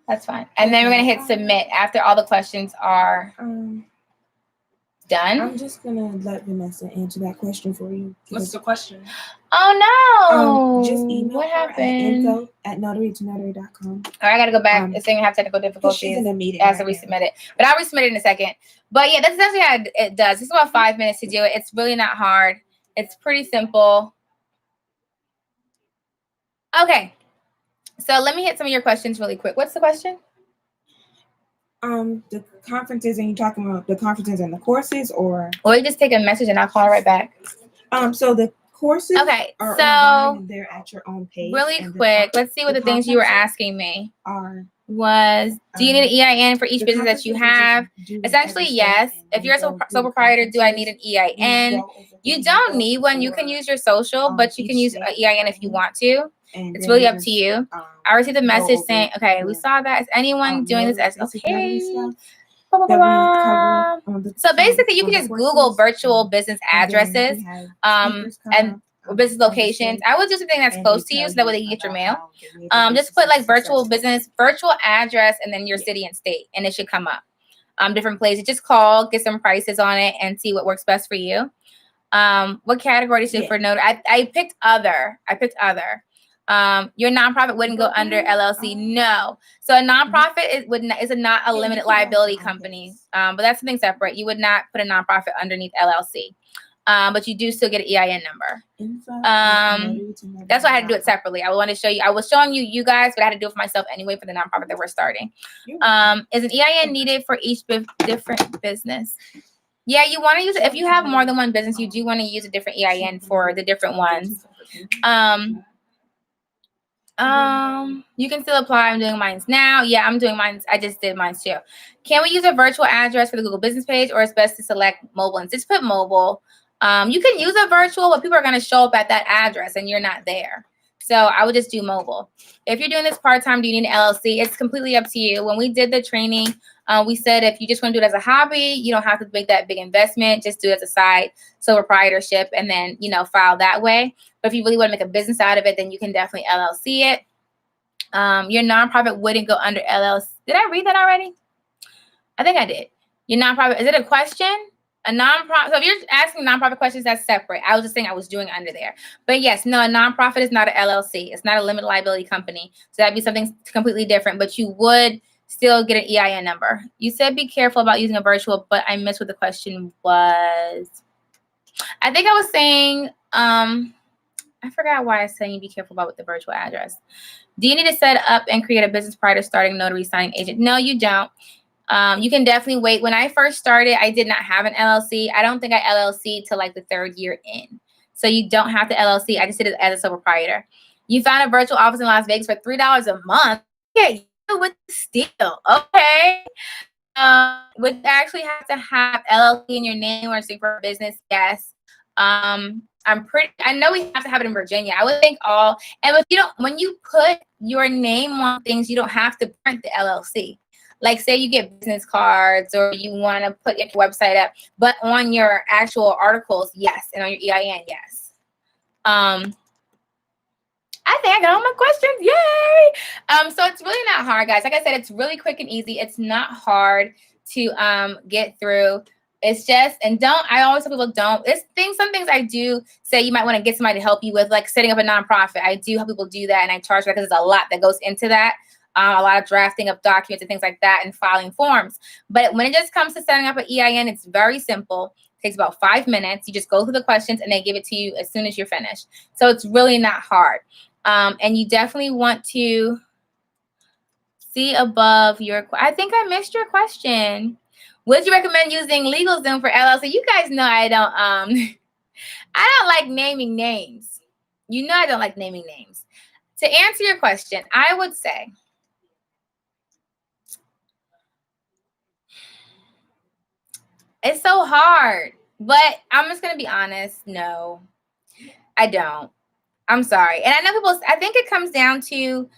That's fine. And then we're going to hit submit after all the questions are done. I'm just going to let Vanessa answer that question for you. What's the question? Oh, no. Just email what her happened? at info@notarytonotary.com. All right, I got to go back. It's saying I have technical difficulties. She's in a meeting. It has to resubmit it. But I'll resubmit it in a second. But yeah, that's essentially how it does. It's about 5 minutes to do it. It's really not hard. It's pretty simple. Okay. So let me hit some of your questions really quick. What's the question? The conferences, and you talking about the conferences and the courses, or you just take a message and I'll call right back. So the courses are online, and they're at your own pace. Really quick, let's see what the things you were asking me are was, do you need an EIN for each business that you have? Essentially, yes. If you're a sole proprietor, do I need an EIN? You don't need one. You can use your social, but you can use an EIN if you want to. It's really up to you. I received a message saying, okay, we saw that. Is anyone doing this as okay? So basically, you can just Google virtual business addresses and business locations. I would do something that's close to you so that way they can get your mail. Just put like virtual business, virtual address, and then your city and state, and it should come up. Different places. Just call, get some prices on it, and see what works best for you. What category is it for notary? I picked other. Your nonprofit wouldn't go under LLC. No. So a nonprofit is not a limited liability company. But that's something separate. You would not put a nonprofit underneath LLC. But you do still get an EIN number. That's why I had to do it separately. I wanted to show you. I was showing you guys, but I had to do it for myself anyway for the nonprofit that we're starting. Is an EIN needed for each different business? Yeah, you want to use it. If you have more than one business, you do want to use a different EIN for the different ones. You can still apply. I'm doing mine now. Yeah, I'm doing mine. I just did mine too. Can we use a virtual address for the Google business page, or it's best to select mobile and just put mobile? You can use a virtual, but people are going to show up at that address and you're not there. So I would just do mobile. If you're doing this part-time, do you need an LLC? It's completely up to you. When we did the training, we said if you just want to do it as a hobby, you don't have to make that big investment. Just do it as a side sole proprietorship and then, file that way. But if you really want to make a business out of it, then you can definitely LLC it. Your nonprofit wouldn't go under LLC. Did I read that already? I think I did. Your nonprofit, is it a question? A nonprofit. So if you're asking nonprofit questions, that's separate. I was just saying I was doing under there. But yes, no, a nonprofit is not an LLC. It's not a limited liability company. So that'd be something completely different. But you would still get an EIN number. You said be careful about using a virtual, but I missed what the question was. I think I was saying, I forgot why I was saying be careful about with the virtual address. Do you need to set up and create a business prior to starting notary signing agent? No, you don't. You can definitely wait. When I first started, I did not have an LLC. I don't think I LLC till like the 3rd year in. So you don't have to LLC. I just did it as a sole proprietor. You found a virtual office in Las Vegas for $3 a month. Yeah, you with the steal. Okay. Would you actually have to have LLC in your name or something for a business? Yes. I know we have to have it in Virginia. I would think and when you put your name on things, you don't have to print the LLC. Like say you get business cards or you want to put your website up, but on your actual articles, yes. And on your EIN, yes. I think I got all my questions. Yay! So it's really not hard, guys. Like I said, it's really quick and easy. It's not hard to get through. It's just, I always tell people some things I do say you might want to get somebody to help you with, like setting up a nonprofit. I do help people do that, and I charge that because there's a lot that goes into that. A lot of drafting of documents and things like that and filing forms. But when it just comes to setting up an EIN, it's very simple. It takes about 5 minutes. You just go through the questions and they give it to you as soon as you're finished. So it's really not hard. And you definitely want to see above I think I missed your question. Would you recommend using LegalZoom for LLC? You guys know I don't I don't like naming names. You know I don't like naming names. To answer your question, I would say it's so hard, but I'm just going to be honest. No, I don't. I'm sorry. And I know I think it comes down to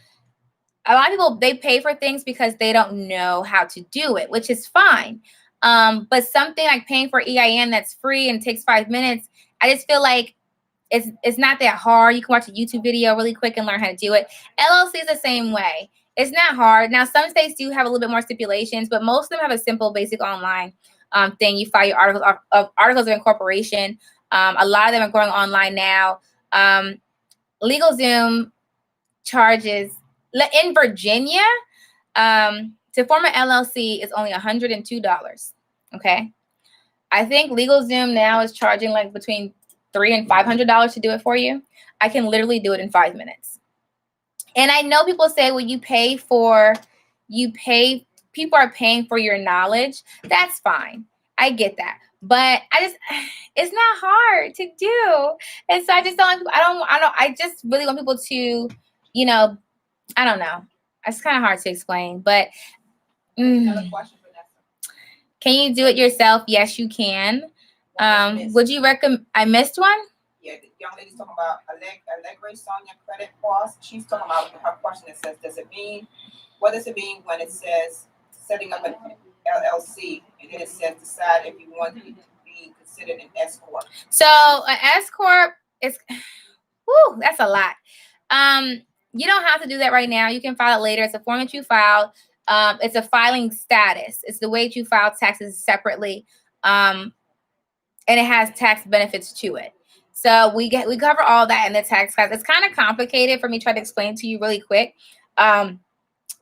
a lot of people, they pay for things because they don't know how to do it, which is fine. But something like paying for EIN that's free and takes 5 minutes, I just feel like it's not that hard. You can watch a YouTube video really quick and learn how to do it. LLC is the same way. It's not hard. Now, some states do have a little bit more stipulations, but most of them have a simple, basic online thing. You file your articles of incorporation. A lot of them are going online now. LegalZoom charges in Virginia to form an LLC is only $102. Okay, I think LegalZoom now is charging like between $300 and $500 to do it for you. I can literally do it in 5 minutes. And I know people say, well, people are paying for your knowledge. That's fine. I get that. But it's not hard to do. And so I just don't like, I just really want people to, I don't know. It's kind of hard to explain, but Another question, Vanessa. Can you do it yourself? Yes, you can. Would you recommend? I missed one. Yeah, the young lady's talking about Allegra Sonia credit pause. She's talking about her question that says, what does it mean when it says setting up an LLC and then it says decide if you want to be considered an S corp? So an S corp is, whoo, that's a lot. You don't have to do that right now. You can file it later. It's a form that you file. It's a filing status. It's the way that you file taxes separately, and it has tax benefits to it. So we cover all that in the tax class. It's kind of complicated for me to try to explain to you really quick. On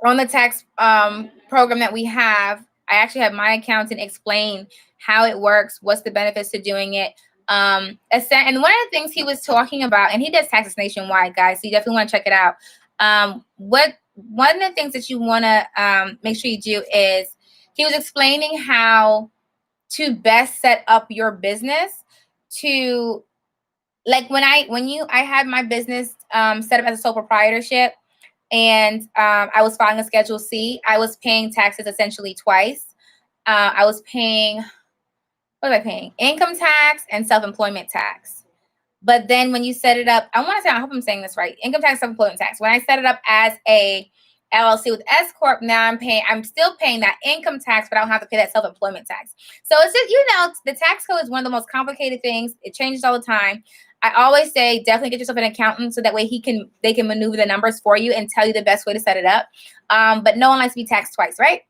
the tax program that we have, I actually have my accountant explain how it works, what's the benefits to doing it. And one of the things he was talking about, and he does taxes nationwide, guys, so you definitely want to check it out. One of the things that you want to make sure you do is he was explaining how to best set up your business to, like I had my business set up as a sole proprietorship, and I was filing a Schedule C. I was paying taxes essentially twice. I was paying, what was I paying? Income tax and self-employment tax. But then when you set it up, I hope I'm saying this right. Income tax, self-employment tax. When I set it up as a LLC with S Corp, now I'm still paying that income tax, but I don't have to pay that self-employment tax. So it's just, the tax code is one of the most complicated things. It changes all the time. I always say definitely get yourself an accountant so that way they can maneuver the numbers for you and tell you the best way to set it up. But no one likes to be taxed twice, right?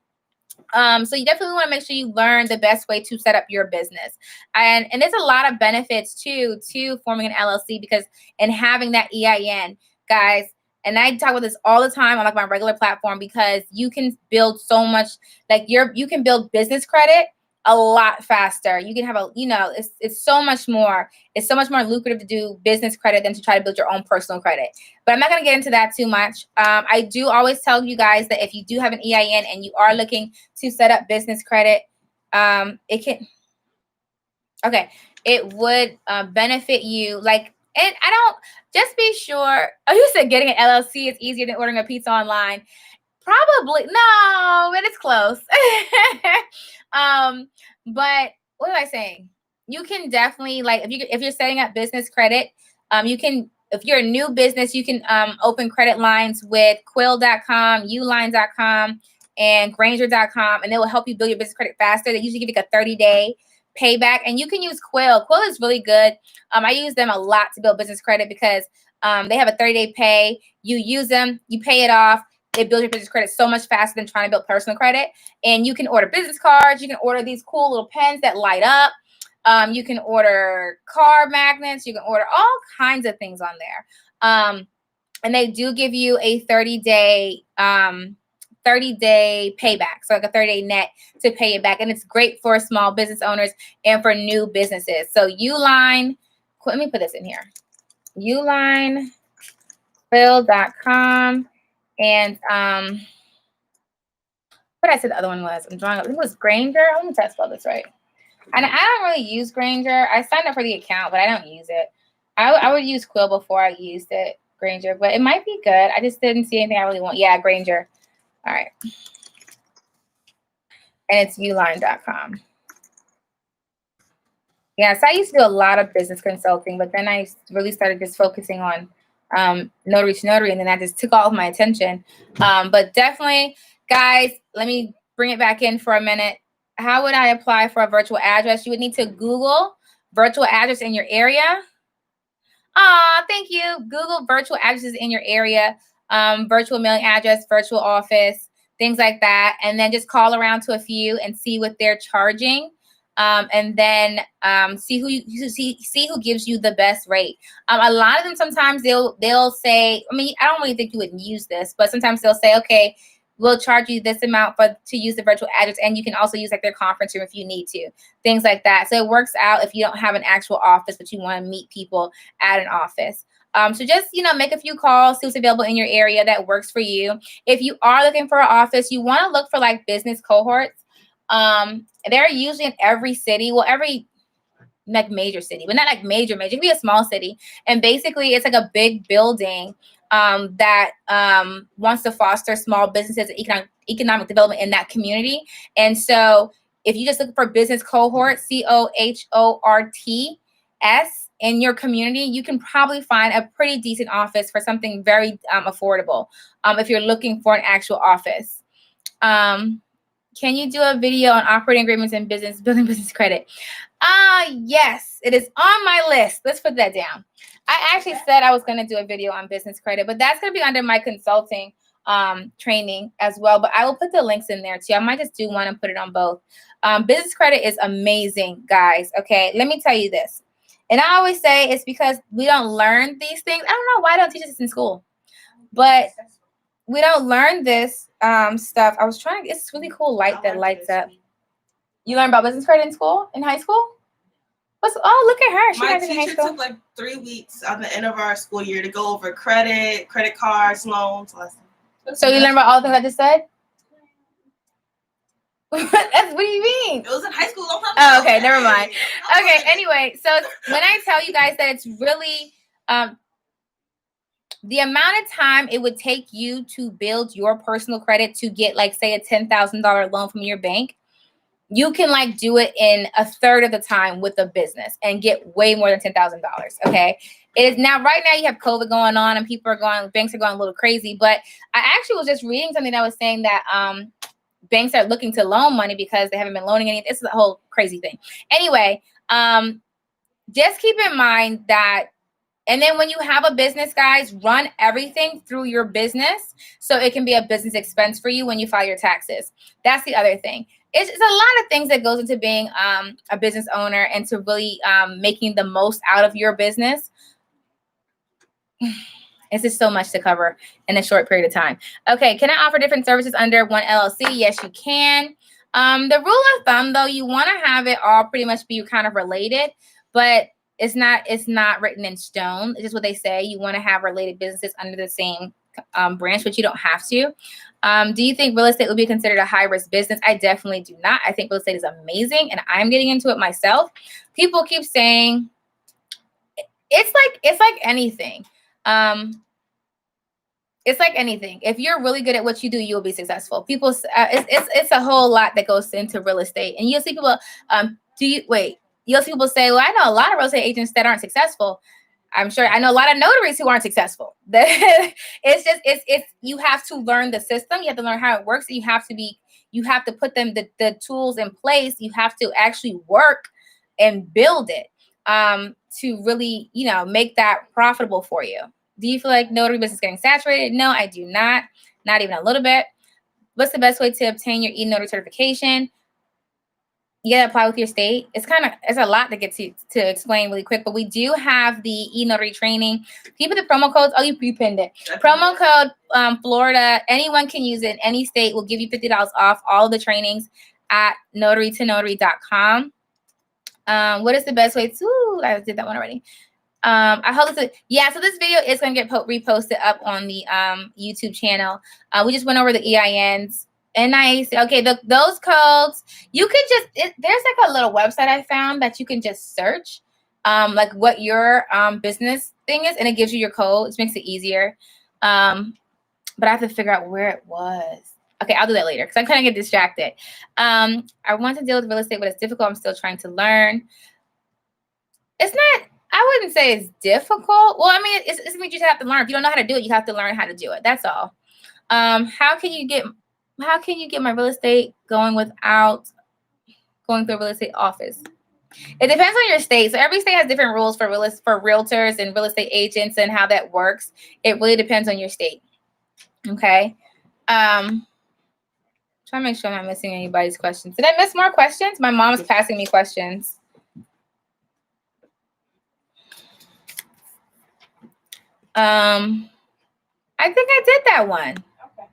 So you definitely want to make sure you learn the best way to set up your business. And there's a lot of benefits to forming an LLC and having that EIN, guys. And I talk about this all the time on my regular platform because you can build so much, you can build business credit a lot faster. You can have it's so much more lucrative to do business credit than to try to build your own personal credit. But I'm not going to get into that too much. I do always tell you guys that if you do have an EIN and you are looking to set up business credit, it would benefit you. And I don't, just be sure. Oh, you said getting an LLC is easier than ordering a pizza online. Probably no, but it's close. But what am I saying? You can definitely, if you're setting up business credit, you can, if you're a new business, you can open credit lines with Quill.com, Uline.com, and Granger.com, and it will help you build your business credit faster. They usually give you a 30-day payback, and you can use Quill. Quill is really good. I use them a lot to build business credit because they have a 30-day pay. You use them, you pay it off. They build your business credit so much faster than trying to build personal credit. And you can order business cards. You can order these cool little pens that light up. You can order car magnets. You can order all kinds of things on there. And they do give you a 30-day payback. So like a 30-day net to pay it back. And it's great for small business owners and for new businesses. So Uline, let me put this in here. Uline, Quill.com. And what I said the other one was, I'm drawing up. It was Granger. Let me try to spell this right. And I don't really use Granger. I signed up for the account, but I don't use it. I would use Quill before I used it, Granger, but it might be good. I just didn't see anything I really want. Yeah, Granger. All right. And it's uline.com. Yeah, so I used to do a lot of business consulting, but then I really started just focusing on Notary to Notary, and then that just took all of my attention. But definitely, guys, let me bring it back in for a minute. How would I apply for a virtual address? You would need to Google virtual address in your area. Thank you. Google virtual addresses in your area, virtual mailing address, virtual office, things like that. And then just call around to a few and see what they're charging. And then see who gives you the best rate. A lot of them, sometimes they'll say, I mean, I don't really think you would use this, but sometimes they'll say, okay, we'll charge you this amount to use the virtual address, and you can also use their conference room if you need to, things like that. So it works out if you don't have an actual office, but you want to meet people at an office. So just, make a few calls, see what's available in your area that works for you. If you are looking for an office, you want to look for business cohorts. They're usually in every city. Well, every major city, but not major. It can be a small city. And basically it's a big building. that wants to foster small businesses and economic development in that community. And so if you just look for business cohort, COHORTS, in your community, you can probably find a pretty decent office for something very affordable if you're looking for an actual office. Can you do a video on operating agreements and building business credit? Yes, it is on my list. Let's put that down. I actually said I was going to do a video on business credit, but that's going to be under my consulting training as well. But I will put the links in there too. I might just do one and put it on both. Business credit is amazing, guys. Okay, let me tell you this. And I always say it's because we don't learn these things. I don't know why I don't teach this in school, but we don't learn this stuff. I was trying. It's really cool light that lights up. You learn about business credit in school, in high school? Oh, look at her. She My teacher took like 3 weeks on the end of our school year to go over credit cards, loans, lessons. So you learned about all the things I just said? What do you mean? It was in high school. Oh, okay, never mind. Okay, anyway, so when I tell you guys that it's really the amount of time it would take you to build your personal credit to get, like, say, a $10,000 loan from your bank, you can like do it in a third of the time with a business and get way more than $10,000. Okay. It is now, right now you have COVID going on and banks are going a little crazy, but I actually was just reading something that was saying that, banks are looking to loan money because they haven't been loaning any. This is a whole crazy thing. Anyway, just keep in mind that, and then when you have a business, guys, run everything through your business so it can be a business expense for you when you file your taxes. That's the other thing. It's a lot of things that goes into being a business owner and to really making the most out of your business. It's just so much to cover in a short period of time. Okay, can I offer different services under one LLC? Yes, you can. The rule of thumb, though, you want to have it all pretty much be kind of related, but it's not written in stone. It's just what they say. You want to have related businesses under the same branch, but you don't have to. Do you think real estate would be considered a high-risk business? I definitely do not. I think real estate is amazing, and I'm getting into it myself. People keep saying it's like anything. It's like anything. If you're really good at what you do, you'll be successful. People, it's a whole lot that goes into real estate, and you'll see people. You'll see people say, "Well, I know a lot of real estate agents that aren't successful." I'm sure I know a lot of notaries who aren't successful. It's you have to learn the system. You have to learn how it works. You have to put the tools in place. You have to actually work and build it to really, make that profitable for you. Do you feel like notary business is getting saturated? No, I do not. Not even a little bit. What's the best way to obtain your e-notary certification? You gotta apply with your state. It's a lot to get to explain really quick, but we do have the e-notary training. Can you put the promo codes? Oh, you pinned it. Promo code Florida. Anyone can use it. Any state will give you $50 off all the trainings at notarytonotary.com. What is the best way to? I did that one already. I hope so this video is going to get reposted up on the YouTube channel. We just went over the EINs. NIAC. Okay, those codes, you could there's like a little website I found that you can just search like what your business thing is, and it gives you your code. It makes it easier. But I have to figure out where it was. Okay, I'll do that later because I'm kind of get distracted. I want to deal with real estate, but it's difficult. I'm still trying to learn. It's not, I wouldn't say it's difficult. Well, I mean, it's something you just have to learn. If you don't know how to do it, you have to learn how to do it. That's all. How can you get my real estate going without going through a real estate office? It depends on your state. So every state has different rules for realtors and real estate agents and how that works. It really depends on your state. Okay. Trying to make sure I'm not missing anybody's questions. Did I miss more questions? My mom is passing me questions. I think I did that one. Okay.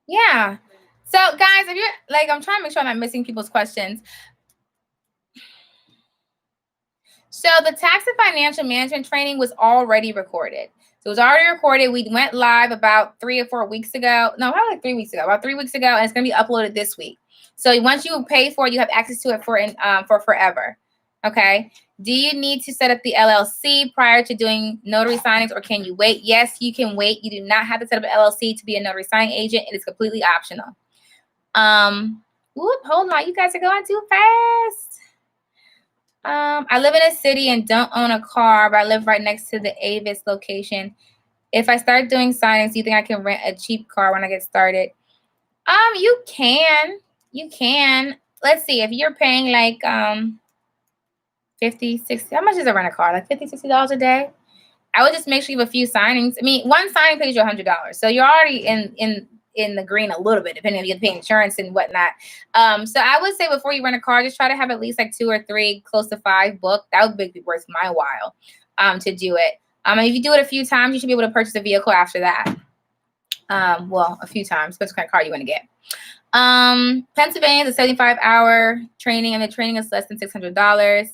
Yeah. So guys, if you're like, I'm trying to make sure I'm not missing people's questions. So the tax and financial management training was already recorded. So it was already recorded. We went live about 3 or 4 weeks ago. No, probably like 3 weeks ago, about 3 weeks ago. And it's going to be uploaded this week. So once you pay for it, you have access to it for forever. Okay. Do you need to set up the LLC prior to doing notary signings, or can you wait? Yes, you can wait. You do not have to set up an LLC to be a notary signing agent. It is completely optional. Hold on. You guys are going too fast. I live in a city and don't own a car, but I live right next to the Avis location. If I start doing signings, do you think I can rent a cheap car when I get started? You can. Let's see. If you're paying like 50, 60, how much is a rent a car? Like $50, $60 a day? I would just make sure you have a few signings. I mean, one signing pays you $100. So you're already in the green a little bit, depending if you pay insurance and whatnot. So I would say before you rent a car, just try to have at least like 2 or 3, close to 5 booked. That would be worth my while to do it. If you do it a few times, you should be able to purchase a vehicle after that. Well, a few times, depends what kind of car you want to get. Pennsylvania is a 75-hour training, and the training is less than $600.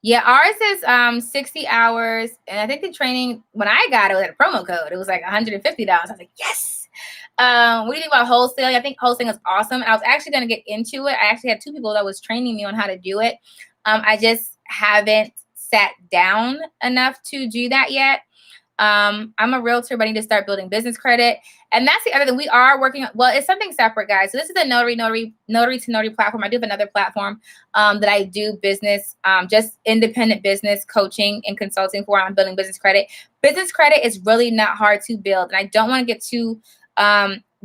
Yeah, ours is 60 hours, and I think the training, when I got it, was at a promo code. It was like $150. I was like, yes. What do you think about wholesaling? I think wholesaling is awesome. I was actually going to get into it. I actually had 2 people that was training me on how to do it. I just haven't sat down enough to do that yet. I'm a realtor, but I need to start building business credit. And that's the other thing we are working on. Well, it's something separate, guys. So this is a notary to notary platform. I do have another platform that I do business, just independent business coaching and consulting for. I'm building business credit. Business credit is really not hard to build. And I don't want to get too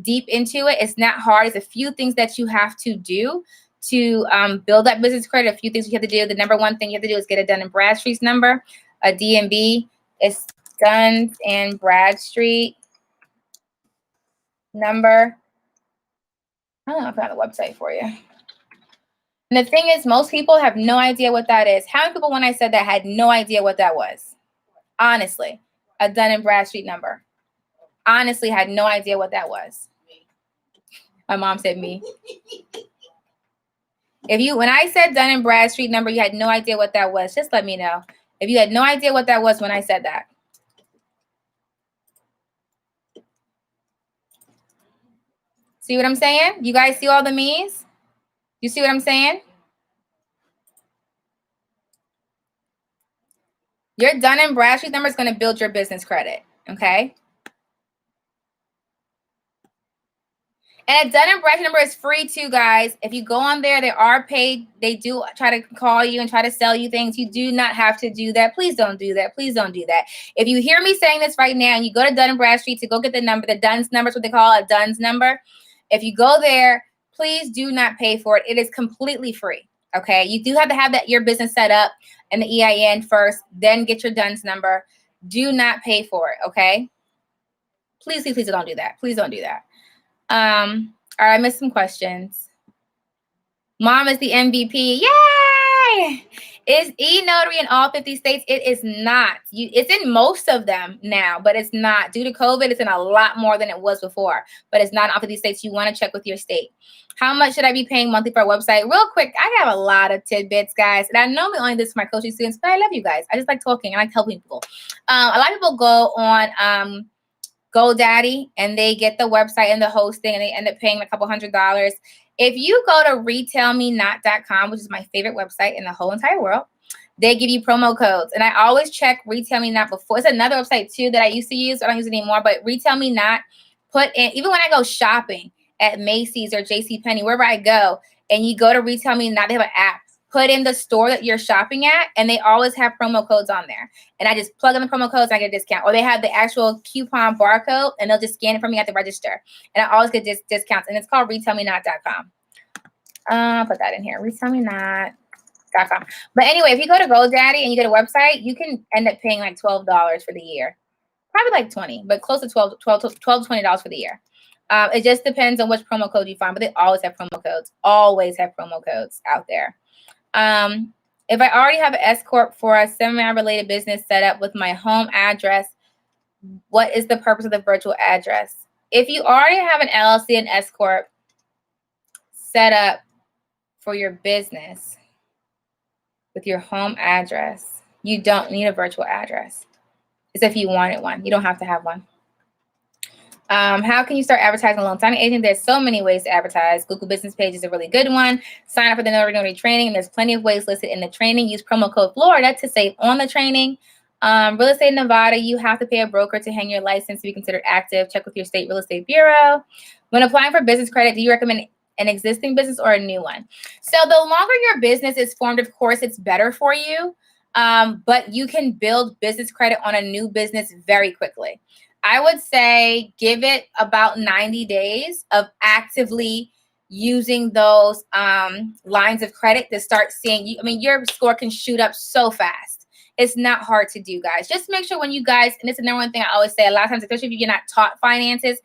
deep into it. It's not hard. It's a few things that you have to do to build that business credit. A few things you have to do. The number one thing you have to do is get a Dun & Bradstreet's number, a DMB. It's Dun & Bradstreet number. I don't know if I have a website for you. And the thing is, most people have no idea what that is. How many people, when I said that, had no idea what that was? Honestly, a Dun & Bradstreet number. Honestly, had no idea what that was. My mom said me. When I said Dun & Bradstreet number, you had no idea what that was, just let me know. If you had no idea what that was when I said that. See what I'm saying? You guys see all the me's? You see what I'm saying? Your Dun & Bradstreet number is going to build your business credit, okay? And a Dun & Bradstreet number is free too, guys. If you go on there, they are paid. They do try to call you and try to sell you things. You do not have to do that. Please don't do that. Please don't do that. If you hear me saying this right now and you go to Dun & Bradstreet to go get the number, the DUNS number is what they call a DUNS number. If you go there, please do not pay for it. It is completely free, okay? You do have to have your business set up and the EIN first, then get your DUNS number. Do not pay for it, okay? Please, please, please don't do that. Please don't do that. All right, I missed some questions. Mom is the MVP. Yay! Is e-notary in all 50 states? It is not. It's in most of them now, but it's not. Due to COVID, it's in a lot more than it was before, but it's not in all 50 states. You want to check with your state. How much should I be paying monthly for a website? Real quick, I have a lot of tidbits, guys, and I normally only this to my coaching students, but I love you guys. I just like talking. I like helping people. A lot of people go on GoDaddy and they get the website and the hosting and they end up paying a couple $100. If you go to retailmenot.com, which is my favorite website in the whole entire world, they give you promo codes. And I always check Retail Me Not before. It's another website too that I used to use. I don't use it anymore, but Retail Me Not, put in, even when I go shopping at Macy's or JCPenney, wherever I go, and you go to Retail Me Not, they have an app. Put in the store that you're shopping at, and they always have promo codes on there. And I just plug in the promo codes and I get a discount. Or they have the actual coupon barcode, and they'll just scan it for me at the register. And I always get discounts. And it's called retailmenot.com. Put that in here, retailmenot.com. But anyway, if you go to GoDaddy and you get a website, you can end up paying like $12 for the year. Probably like $20, but close to $12 to $20 for the year. It just depends on which promo code you find, but they always have promo codes. Always have promo codes out there. If I already have an S Corp for a semi-related business set up with my home address, what is the purpose of the virtual address? If you already have an LLC and S Corp set up for your business with your home address, you don't need a virtual address. It's if you wanted one. You don't have to have one. How can you start advertising a loan signing agent? There's so many ways to advertise. Google Business Page is a really good one. Sign up for the Notary training, and there's plenty of ways listed in the training. Use promo code Florida to save on the training. Real estate in Nevada, you have to pay a broker to hang your license to be considered active. Check with your state real estate bureau. When applying for business credit, do you recommend an existing business or a new one? So the longer your business is formed, of course, it's better for you. But you can build business credit on a new business very quickly. I would say give it about 90 days of actively using those lines of credit to start seeing you. I mean, your score can shoot up so fast. It's not hard to do, guys. Just make sure when you guys, and it's the number one thing I always say, a lot of times, especially if you're not taught finances,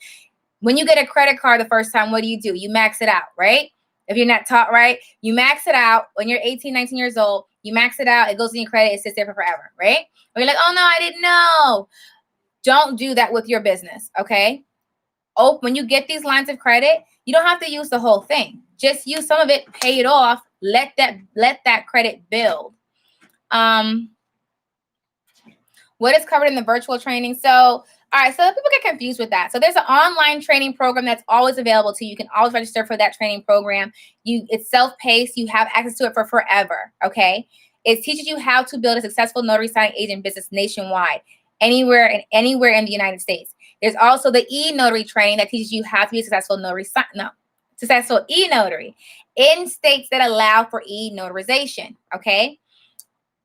when you get a credit card the first time, what do? You max it out, right? If you're not taught right, you max it out. When you're 18, 19 years old, you max it out. It goes in your credit. It sits there for forever, right? Or you're like, oh, no, I didn't know. Don't do that with your business, okay? Oh, when you get these lines of credit, you don't have to use the whole thing. Just use some of it, pay it off. Let that credit build. What is covered in the virtual training? So, all right, so people get confused with that. So there's an online training program that's always available to you. You can always register for that training program. It's self-paced. You have access to it for forever, okay? It teaches you how to build a successful notary signing agent business nationwide, anywhere in the United States. There's also the e-notary training that teaches you how to be a successful successful e-notary in states that allow for e-notarization, okay?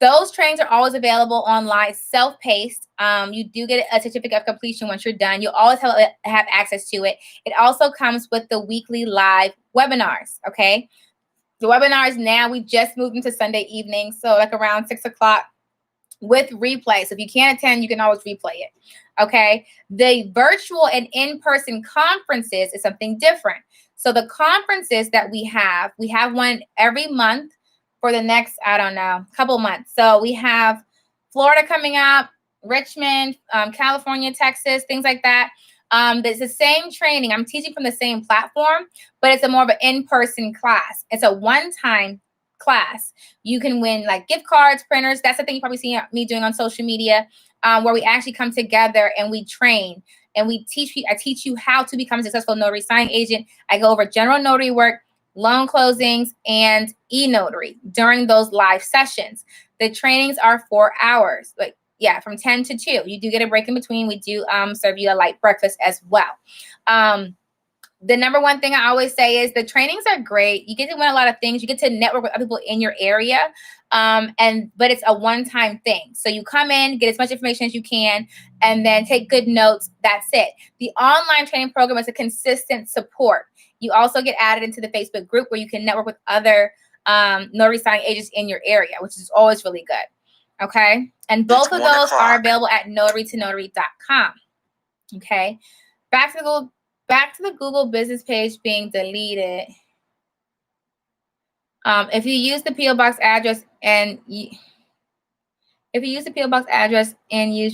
Those trainings are always available online, self-paced. You do get a certificate of completion once you're done. You'll always have access to it. It also comes with the weekly live webinars, okay? The webinars now, we just moved into Sunday evening, so like around 6 o'clock with replay. So if you can't attend, you can always replay it, okay? The virtual and in-person conferences is something different. So the conferences that we have one every month for the next, I don't know, couple months. So we have Florida coming up, Richmond, California, Texas, things like that. It's the same training. I'm teaching from the same platform, but it's a more of an in-person class. It's a one-time class. You can win like gift cards, printers. That's the thing you probably see me doing on social media, where we actually come together and we train and I teach you how to become a successful notary signing agent. I go over general notary work, loan closings, and e-notary during those live sessions. The trainings are 4 hours, from 10 to 2. You do get a break in between. We do serve you a light breakfast as well. The number one thing I always say is the trainings are great. You get to win a lot of things. You get to network with other people in your area. But it's a one-time thing. So you come in, get as much information as you can, and then take good notes. That's it. The online training program is a consistent support. You also get added into the Facebook group where you can network with other notary signing agents in your area, which is always really good. Okay. And both of those are available at notarytonotary.com. Okay. Back to the Google business page being deleted. If you use the P.O. Box address and use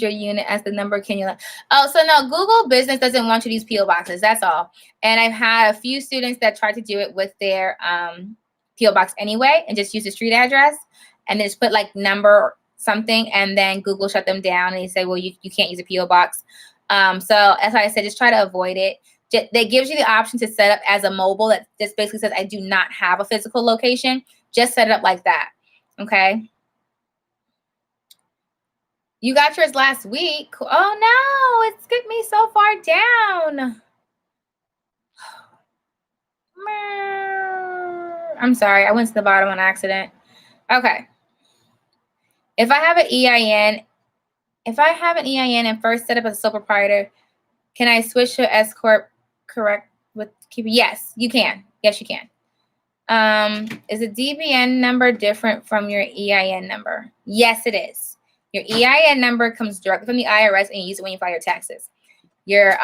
your unit as the number, can you? So no, Google Business doesn't want you to use P.O. Boxes. That's all. And I've had a few students that tried to do it with their P.O. Box anyway and just use the street address and then just put like number or something, and then Google shut them down and they say, well, you can't use a P.O. Box. So as I said, just try to avoid it. That gives you the option to set up as a mobile that just basically says, I do not have a physical location. Just set it up like that. Okay. You got yours last week. Oh no, it skipped me so far down. I'm sorry, I went to the bottom on accident. Okay. If I have an EIN and first set up as a sole proprietor, can I switch to S Corp correct with keeping? Yes, you can. Yes, you can. Is a DBN number different from your EIN number? Yes, it is. Your EIN number comes directly from the IRS and you use it when you file your taxes. Your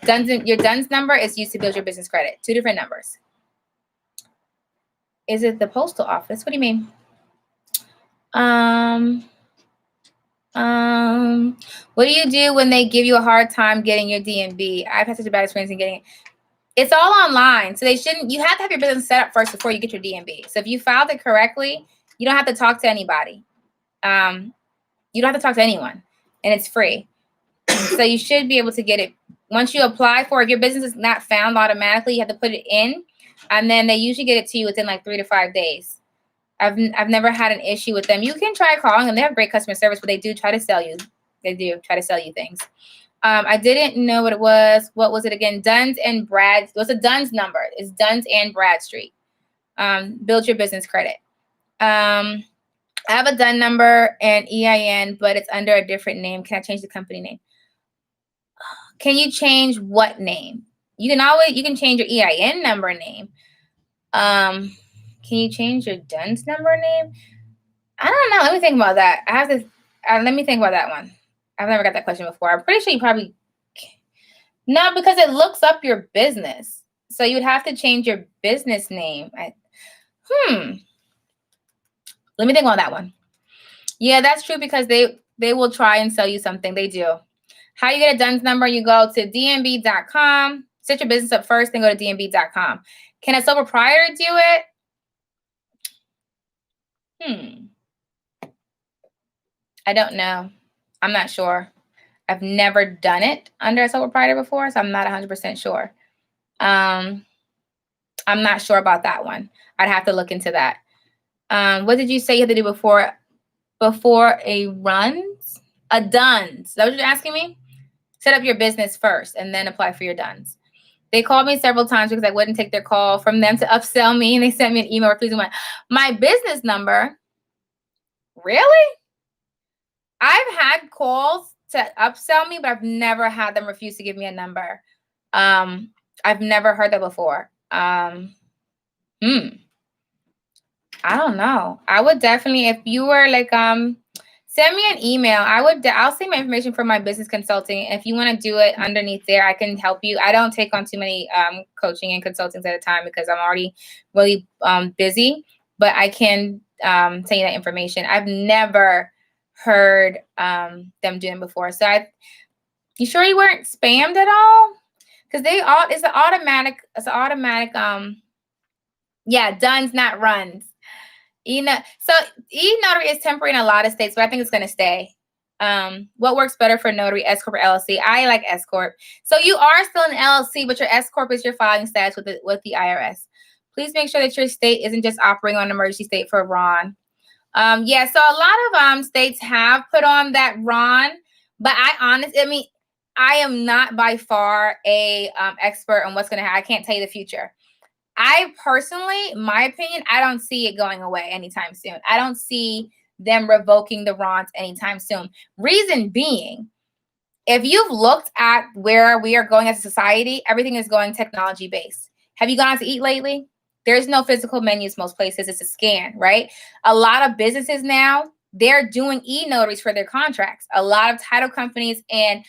DUNS number is used to build your business credit. 2 different numbers. Is it the postal office? What do you mean? What do you do when they give you a hard time getting your DMV? I've had such a bad experience in getting it. It's all online. So you have to have your business set up first before you get your DMV. So if you filed it correctly, you don't have to talk to anybody. You don't have to talk to anyone and it's free. So you should be able to get it once you apply for it, if your business is not found automatically, you have to put it in, and then they usually get it to you within like 3 to 5 days. I've never had an issue with them. You can try calling them. They have great customer service, but they do try to sell you. They do try to sell you things. I didn't know what it was. What was it again? Duns and Brad. What's a Duns number? It's Duns and Bradstreet. Build your business credit. I have a DUN number and EIN, but it's under a different name. Can I change the company name? Can you change what name? You can change your EIN number name. Can you change your DUNS number name? I don't know. Let me think about that. I have to. Let me think about that one. I've never got that question before. I'm pretty sure you probably no, because it looks up your business. So you would have to change your business name. Let me think on that one. Yeah, that's true because they will try and sell you something. They do. How you get a DUNS number? You go to dnb.com. Set your business up first, then go to dnb.com. Can a sole proprietor do it? I don't know. I'm not sure. I've never done it under a sole proprietor before, so I'm not 100% sure. I'm not sure about that one. I'd have to look into that. What did you say you had to do before a runs? A DUNS. Is that what you're asking me? Set up your business first and then apply for your DUNS. They called me several times because I wouldn't take their call from them to upsell me, and they sent me an email refusing my business number. Really? I've had calls to upsell me, but I've never had them refuse to give me a number. I've never heard that before. I don't know. I would definitely, if you were like, send me an email. I'll send my information for my business consulting. If you want to do it underneath there, I can help you. I don't take on too many coaching and consultings at a time because I'm already really busy, but I can send you that information. I've never heard them doing before. So you sure you weren't spammed at all? Because it's an automatic, DUNS, not runs. So e-notary is temporary in a lot of states, but I think it's going to stay. What works better for notary, S Corp or LLC? I like S Corp. So you are still an LLC, but your S Corp is your filing status with the IRS. Please make sure that your state isn't just operating on emergency state for RON. So a lot of states have put on that RON, but I am not by far a expert on what's going to happen. I can't tell you the future. I personally, my opinion, I don't see it going away anytime soon. I don't see them revoking the RONs anytime soon. Reason being, if you've looked at where we are going as a society, everything is going technology based. Have you gone out to eat lately? There's no physical menus most places. It's a scan, right? A lot of businesses now, they're doing e-notaries for their contracts. A lot of title companies and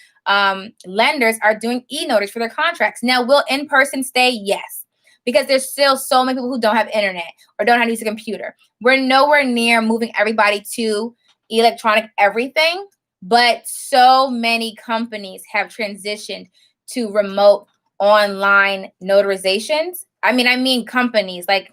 lenders are doing e-notaries for their contracts. Now, will in-person stay? Yes. Because there's still so many people who don't have internet or don't know how to use a computer. We're nowhere near moving everybody to electronic everything, but so many companies have transitioned to remote online notarizations. I mean companies like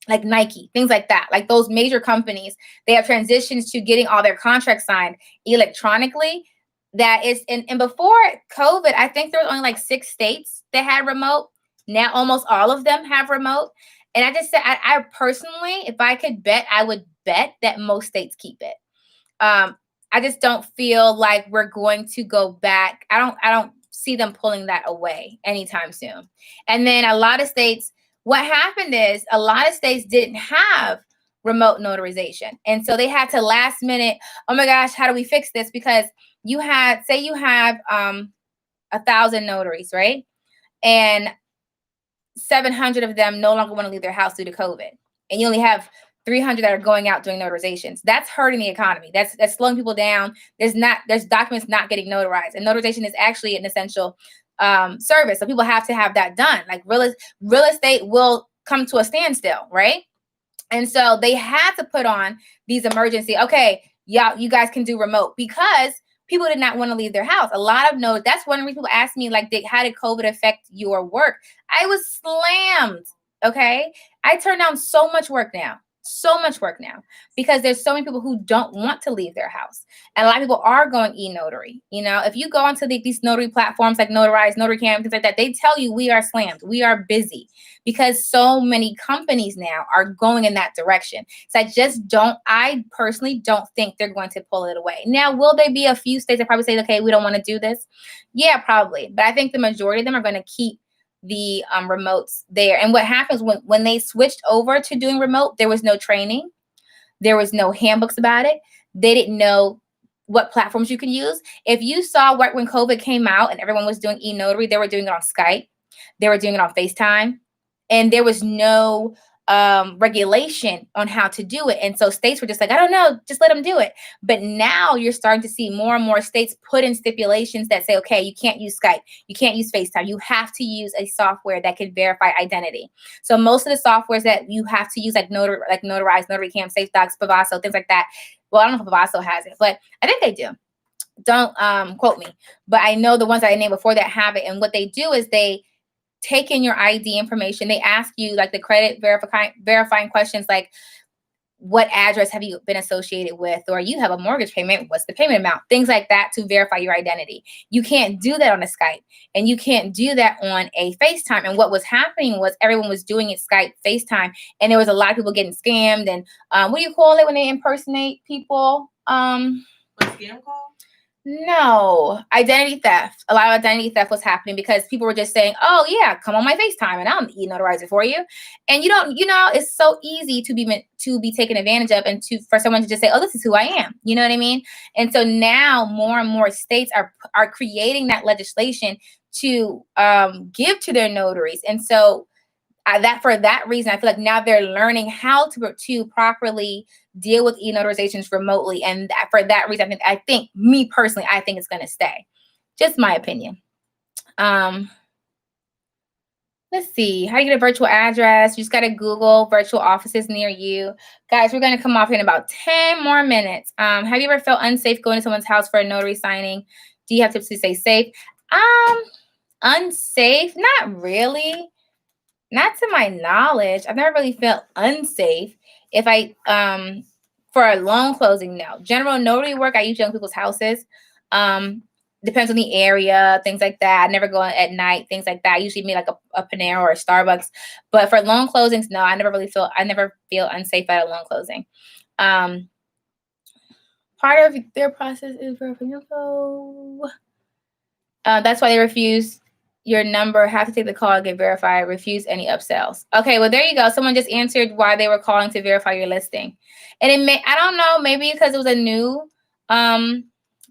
Nike, things like that, like those major companies, they have transitioned to getting all their contracts signed electronically. That is, and before COVID, I think there was only like 6 states that had remote. Now almost all of them have remote. And I just said, I personally, if I could bet, I would bet that most states keep it. I just don't feel like we're going to go back. I don't see them pulling that away anytime soon. And then a lot of states, what happened is a lot of states didn't have remote notarization. And so they had to last minute, oh my gosh, how do we fix this? Because you have 1,000 notaries, right? And 700 of them no longer want to leave their house due to COVID. And you only have 300 that are going out doing notarizations. That's hurting the economy. That's slowing people down. There's documents not getting notarized. And notarization is actually an essential service. So people have to have that done. Like real estate will come to a standstill, right? And so they had to put on these emergency, okay, you guys can do remote because people did not want to leave their house. A lot of notes. That's one reason people ask me, like, how did COVID affect your work? I was slammed. Okay. I turn down so much work now. So much work now because there's so many people who don't want to leave their house. And a lot of people are going e-notary. You know, if you go onto these notary platforms like Notarize, Notary Cam, things like that, they tell you we are slammed. We are busy because so many companies now are going in that direction. So I personally don't think they're going to pull it away. Now, will there be a few states that probably say, okay, we don't want to do this? Yeah, probably. But I think the majority of them are going to keep the remotes there. And what happens when they switched over to doing remote, there was no training. There was no handbooks about it. They didn't know what platforms you can use. If you saw right when COVID came out and everyone was doing e-notary, they were doing it on Skype. They were doing it on FaceTime. And there was no regulation on how to do it. And so states were just like, I don't know, just let them do it. But now you're starting to see more and more states put in stipulations that say, okay, you can't use Skype. You can't use FaceTime. You have to use a software that can verify identity. So most of the softwares that you have to use, like Notarize, Notary Cam, SafeDocs, Pavaso, things like that. Well, I don't know if Pavaso has it, but I think they do. Don't quote me. But I know the ones that I named before that have it. And what they do is they take in your ID information. They ask you like the credit verifying questions like, what address have you been associated with? Or you have a mortgage payment, what's the payment amount? Things like that to verify your identity. You can't do that on a Skype and you can't do that on a FaceTime. And what was happening was everyone was doing it Skype, FaceTime, and there was a lot of people getting scammed. And what do you call it when they impersonate people? Scam call? No, identity theft. A lot of identity theft was happening because people were just saying, oh yeah, come on my FaceTime and I'll e-notarize it for you. And you don't, it's so easy to be taken advantage of and for someone to just say, oh, this is who I am. You know what I mean? And so now more and more states are creating that legislation to give to their notaries. And so for that reason, I feel like now they're learning how to properly deal with e-notarizations remotely. And for that reason, I think me personally, I think it's going to stay. Just my opinion. Let's see. How do you get a virtual address? You just got to Google virtual offices near you. Guys, we're going to come off in about 10 more minutes. Have you ever felt unsafe going to someone's house for a notary signing? Do you have tips to stay safe? Unsafe? Not really. Not to my knowledge. I've never really felt unsafe. If I, for a loan closing, no. General notary work, I usually go to people's houses. Depends on the area, things like that. I never go at night, things like that. I usually meet like a Panera or a Starbucks. But for loan closings, no, I never feel unsafe at a loan closing. Part of their process is verifying info. That's why they refuse your number, have to take the call to get verified, refuse any upsells. Okay, well, there you go. Someone just answered why they were calling to verify your listing. And I don't know, maybe because it was a new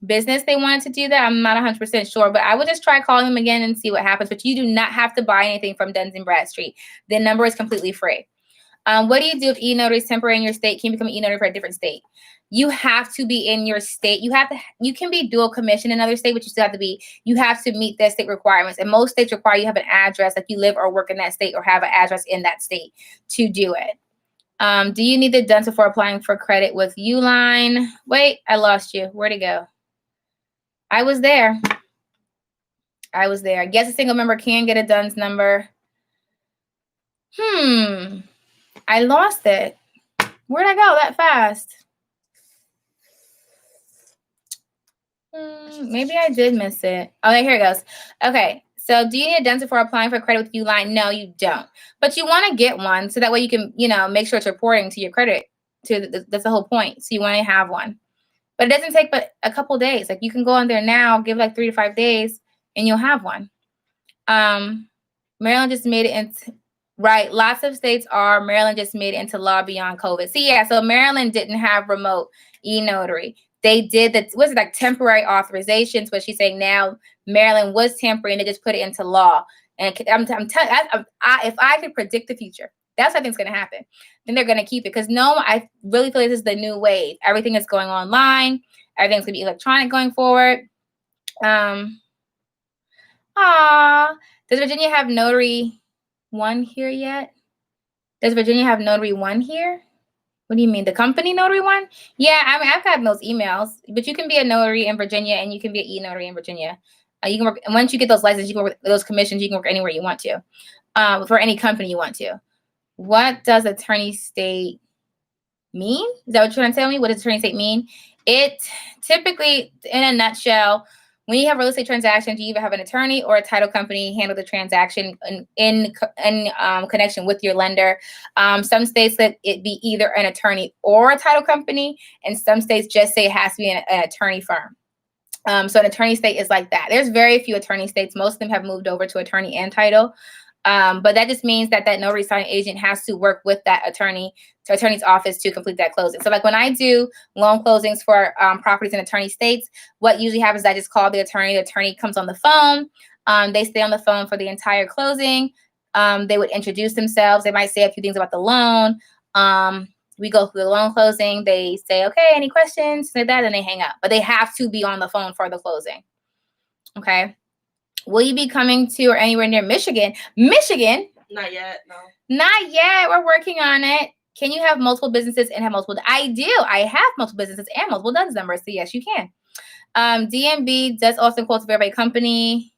business they wanted to do that. I'm not 100% sure, but I would just try calling them again and see what happens. But you do not have to buy anything from Duns & Bradstreet. The number is completely free. What do you do if e-notary is temporary in your state? Can you become an e-notary for a different state? You have to be in your state. You can be dual commission in another state, but you have to meet their state requirements. And most states require you have an address, like you live or work in that state or have an address in that state to do it. Do you need the DUNS before applying for credit with Uline? Wait, I lost you. Where'd it go? I was there. Yes, a single member can get a DUNS number. I lost it. Where'd I go that fast? Maybe I did miss it. Oh, here it goes. Okay. So do you need a DUNS before applying for credit with Uline? No, you don't. But you want to get one so that way you can, make sure it's reporting to your credit. That's the whole point. So you want to have one. But it doesn't take but a couple days. Like you can go on there now, give like 3 to 5 days, and you'll have one. Maryland just made it into right. Lots of states are. Maryland just made it into law beyond COVID. See, yeah. So Maryland didn't have remote e-notary. They did temporary authorizations, but she's saying now Maryland was temporary and they just put it into law. And I'm telling you, if I could predict the future, that's what I think is going to happen. Then they're going to keep it because I really feel like this is the new wave. Everything is going online. Everything's going to be electronic going forward. Does Virginia have Notary 1 here yet? Does Virginia have Notary 1 here? What do you mean? The company Notary 1? Yeah, I mean, I've gotten those emails, but you can be a notary in Virginia and you can be an e-notary in Virginia. You can work, and once you get those licenses, you can work with those commissions, you can work anywhere you want to, for any company you want to. What does attorney state mean? Is that what you're trying to tell me? What does attorney state mean? It typically, in a nutshell, when you have real estate transactions, you either have an attorney or a title company handle the transaction in connection with your lender. Some states let it be either an attorney or a title company, and some states just say it has to be an attorney firm. So an attorney state is like that. There's very few attorney states. Most of them have moved over to attorney and title. But that just means that notary signing agent has to work with that attorney's office to complete that closing. So like when I do loan closings for properties in attorney states, what usually happens is I just call the attorney comes on the phone. They stay on the phone for the entire closing. They would introduce themselves. They might say a few things about the loan. We go through the loan closing. They say, okay, any questions? Like that, and they hang up. But they have to be on the phone for the closing. Okay. Will you be coming to or anywhere near Michigan? Michigan? Not yet, no. Not yet. We're working on it. Can you have multiple businesses and have multiple? I do. I have multiple businesses and multiple DUNS numbers. So yes, you can. DMB does also quote to verify company.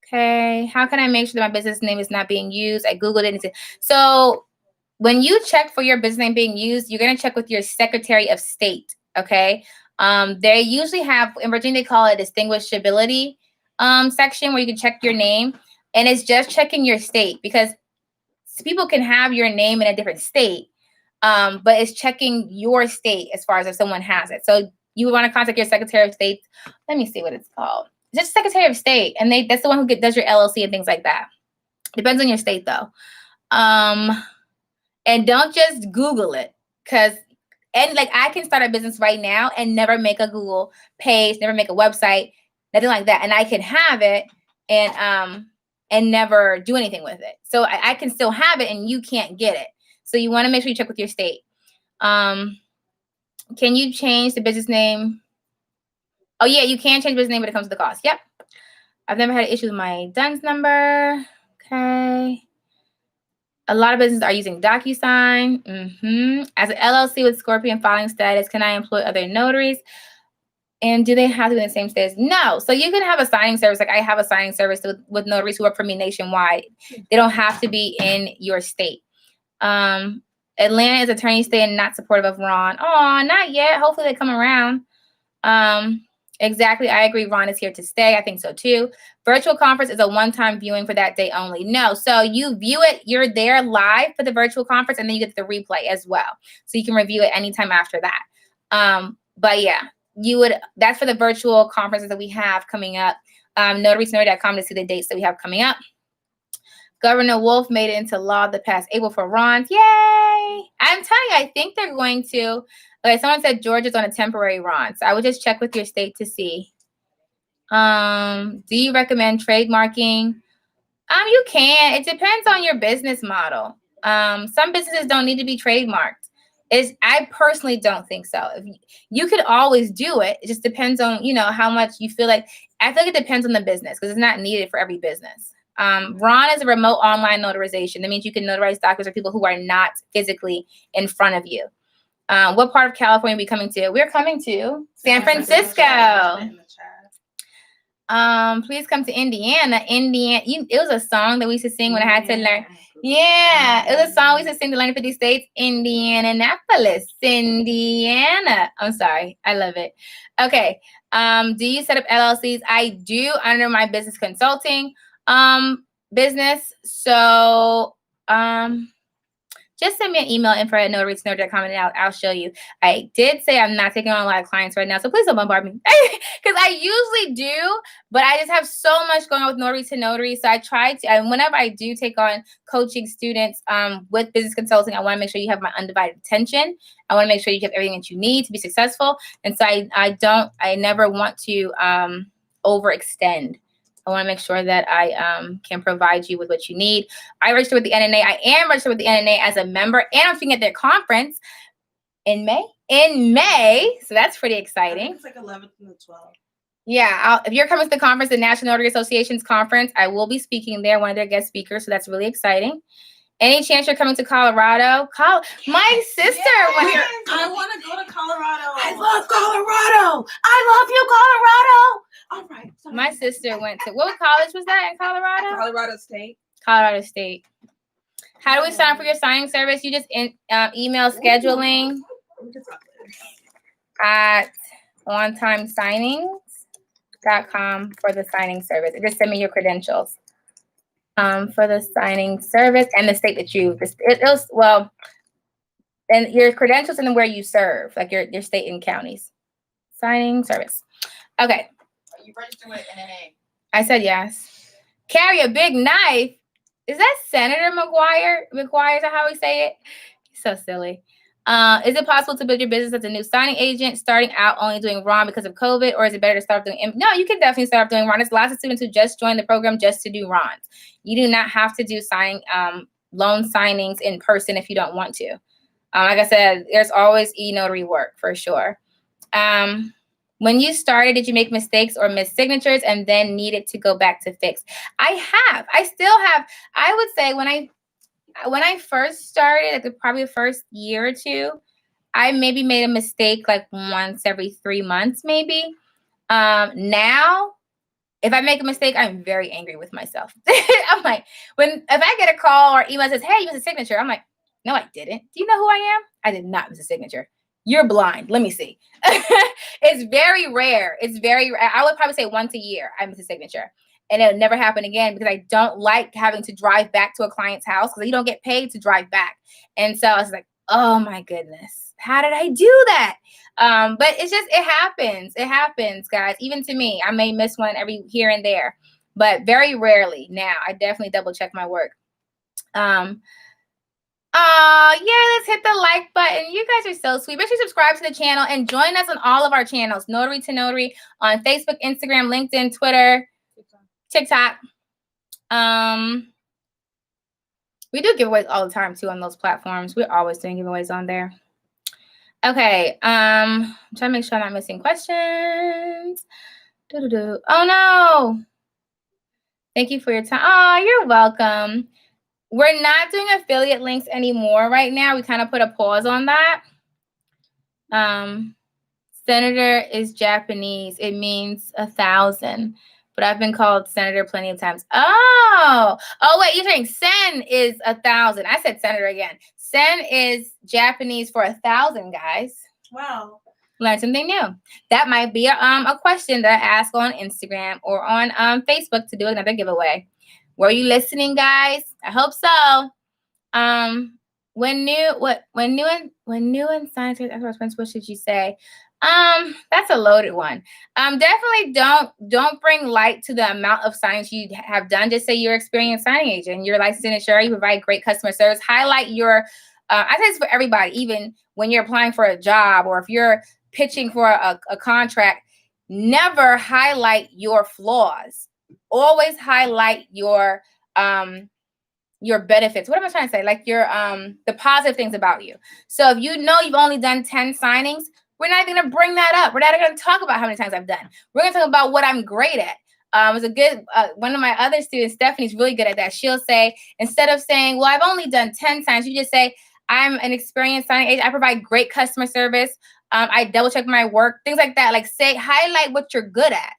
Okay. How can I make sure that my business name is not being used? I Googled it. So when you check for your business name being used, you're going to check with your Secretary of State. Okay. They usually have, in Virginia, they call it distinguishability section where you can check your name, and it's just checking your state because people can have your name in a different state, but it's checking your state as far as if someone has it. So you would want to contact your Secretary of State. Let me see what it's called. It's just Secretary of State, and that's the one who does your LLC and things like that. Depends on your state though. And don't just Google it and like I can start a business right now and never make a Google page, never make a website, nothing like that. And I can have it and never do anything with it. So I can still have it and you can't get it. So you want to make sure you check with your state. Can you change the business name? Oh yeah, you can change business name when it comes to the cost. Yep. I've never had an issue with my DUNS number. Okay. A lot of businesses are using DocuSign. As an LLC with Scorpion filing status, can I employ other notaries? And do they have to be in the same status? No. So you can have a signing service. Like I have a signing service with notaries who work for me nationwide. They don't have to be in your state. Atlanta is attorney state and not supportive of Ron. Oh, not yet. Hopefully they come around. Exactly. I agree. Ron is here to stay. I think so too. Virtual conference is a one-time viewing for that day only. No. So you view it. You're there live for the virtual conference and then you get the replay as well. So you can review it anytime after that. But yeah, that's for the virtual conferences that we have coming up. NotaryToNotary.com to see the dates that we have coming up. Governor Wolf made it into law the past April for Ron. Yay! I'm telling you, I think they're going to. Okay, someone said Georgia's on a temporary Ron. So I would just check with your state to see. Do you recommend trademarking? You can. It depends on your business model. Some businesses don't need to be trademarked. I personally don't think so. You could always do it. It just depends on, how much you feel like. I feel like it depends on the business because it's not needed for every business. Ron is a remote online notarization. That means you can notarize documents for people who are not physically in front of you. What part of California are we coming to? We're coming to San Francisco. Please come to Indiana. It was a song that we used to sing when I had to learn. Yeah, it was a song we used to sing to learn in 50 states. Indianapolis, Indiana. I'm sorry. I love it. Okay. Do you set up LLCs? I do under my business consulting business. So just send me an email info@notarytoNotary.com and I'll show you. I did say I'm not taking on a lot of clients right now, so please don't bombard me because I usually do, but I just have so much going on with Notary to Notary. So I try to, and whenever I do take on coaching students with business consulting, I want to make sure you have my undivided attention. I want to make sure you have everything that you need to be successful. And so I never want to overextend. I want to make sure that I can provide you with what you need. I registered with the NNA. I am registered with the NNA as a member, and I'm speaking at their conference in May. So that's pretty exciting. It's like 11th and the 12th. Yeah. If you're coming to the conference, the National Notary Association's conference, I will be speaking there, one of their guest speakers. So that's really exciting. Any chance you're coming to Colorado? My sister went. I want to go to Colorado. I love Colorado. I love you, Colorado. All right. Sorry. My sister went to, what college was that in Colorado? Colorado State. Colorado State. How do we sign up for your signing service? You just email scheduling at ontimesignings.com for the signing service. Just send me your credentials for the signing service and the state that you, and your credentials and then where you serve, like your state and counties. Signing service. Okay. Are you registered with NNA? I said yes. Carry a big knife. Is that Senator McGuire? McGuire, is that how we say it? So silly. Is it possible to build your business as a new signing agent, starting out only doing Ron because of COVID, or is it better to start doing? No, you can definitely start doing Ron. There's lots of students who just joined the program just to do Rons. You do not have to do loan signings in person if you don't want to. Like I said, there's always e-notary work for sure. When you started, did you make mistakes or miss signatures and then needed to go back to fix? I still have. I would say when I first started, like probably the first year or two, I maybe made a mistake like once every 3 months, maybe. Now, if I make a mistake, I'm very angry with myself. I'm like, if I get a call or email that says, "Hey, you missed a signature," I'm like, "No, I didn't. Do you know who I am? I did not miss a signature. You're blind. Let me see." It's very rare. I would probably say once a year I miss a signature. And it'll never happen again because I don't like having to drive back to a client's house because you don't get paid to drive back. And so I was like, oh my goodness, how did I do that? But it happens. It happens, guys. Even to me, I may miss one every here and there, but very rarely now. I definitely double check my work. Yeah, let's hit the like button. You guys are so sweet. Make sure you subscribe to the channel and join us on all of our channels. Notary to Notary on Facebook, Instagram, LinkedIn, Twitter, TikTok. We do giveaways all the time too on those platforms. We're always doing giveaways on there. Okay. I'm trying to make sure I'm not missing questions. Oh no. Thank you for your time. Oh, you're welcome. We're not doing affiliate links anymore right now. We kind of put a pause on that. Senator is Japanese. It means 1,000. But I've been called senator plenty of times. Oh, wait, you're saying sen is 1,000. I said senator again. Sen is Japanese for 1,000, guys. Wow. Learn something new. That might be a question that I ask on Instagram or on Facebook to do another giveaway. Were you listening, guys? I hope so. When new and science what should you say? That's a loaded one. Definitely don't bring light to the amount of signings you have done. Just say you're an experienced signing agent, you're licensed and insured, you provide great customer service. Highlight your I say this for everybody, even when you're applying for a job or if you're pitching for a contract, never highlight your flaws. Always highlight your benefits. What am I trying to say? Like your the positive things about you. So if you know you've only done 10 signings, we're not going to bring that up. We're not going to talk about how many times I've done. We're going to talk about what I'm great at. It's a good one of my other students, Stephanie's really good at that. She'll say, instead of saying, well, I've only done 10 times, you just say, I'm an experienced signing agent. I provide great customer service. I double check my work, things like that. Like highlight what you're good at.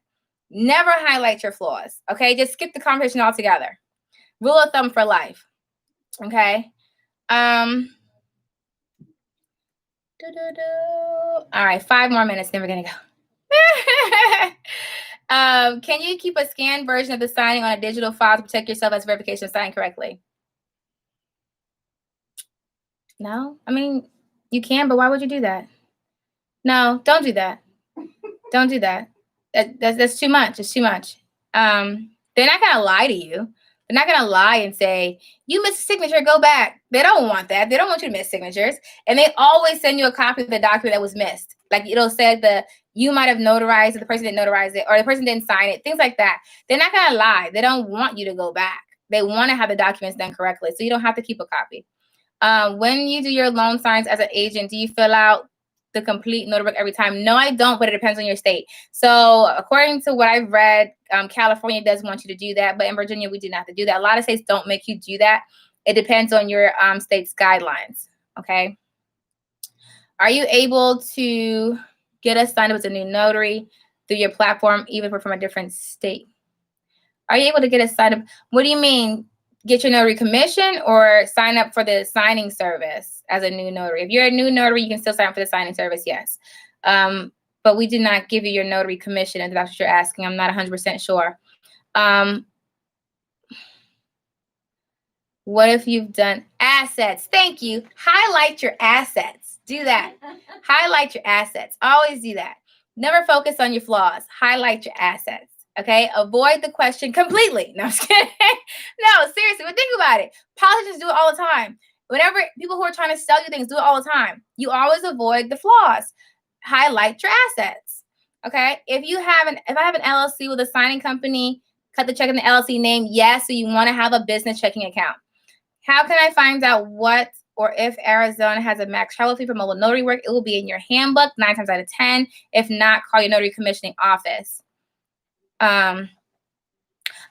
Never highlight your flaws. Okay. Just skip the conversation altogether. Rule of thumb for life. Okay. All right, 5 more minutes, then we're gonna go. Can you keep a scanned version of the signing on a digital file to protect yourself as verification of signing correctly? No, I mean you can, but why would you do that? No, don't do that. Don't do that. That's too much. It's too much. They're not gonna lie to you. They're not going to lie and say, you missed a signature, go back. They don't want that. They don't want you to miss signatures. And they always send you a copy of the document that was missed. Like it'll say you might have notarized it, the person didn't notarize it, or the person didn't sign it, things like that. They're not going to lie. They don't want you to go back. They want to have the documents done correctly. So you don't have to keep a copy. When you do your loan signs as an agent, do you fill out the complete notary book every time? No, I don't, but it depends on your state. So according to what I've read, California does want you to do that, but in Virginia, we do not have to do that. A lot of states don't make you do that. It depends on your state's guidelines, okay? Are you able to get us signed up as a new notary through your platform, even if we're from a different state? Are you able to get us signed up? What do you mean? get your notary commission or sign up for the signing service as a new notary. If you're a new notary, you can still sign up for the signing service, yes. But we did not give you your notary commission, if that's what you're asking. I'm not 100% sure. What if you've done assets? Thank you. Highlight your assets. Do that. Highlight your assets. Always do that. Never focus on your flaws. Highlight your assets. Okay? Avoid the question completely. No, I'm just kidding. No, seriously, but think about it. Politicians do it all the time. Whenever people who are trying to sell you things do it all the time. You always avoid the flaws. Highlight your assets. Okay? If I have an LLC with a signing company, cut the check in the LLC name, yes, so you want to have a business checking account. How can I find out what or if Arizona has a max travel fee for mobile notary work? It will be in your handbook 9 times out of 10. If not, call your notary commissioning office. Awesome.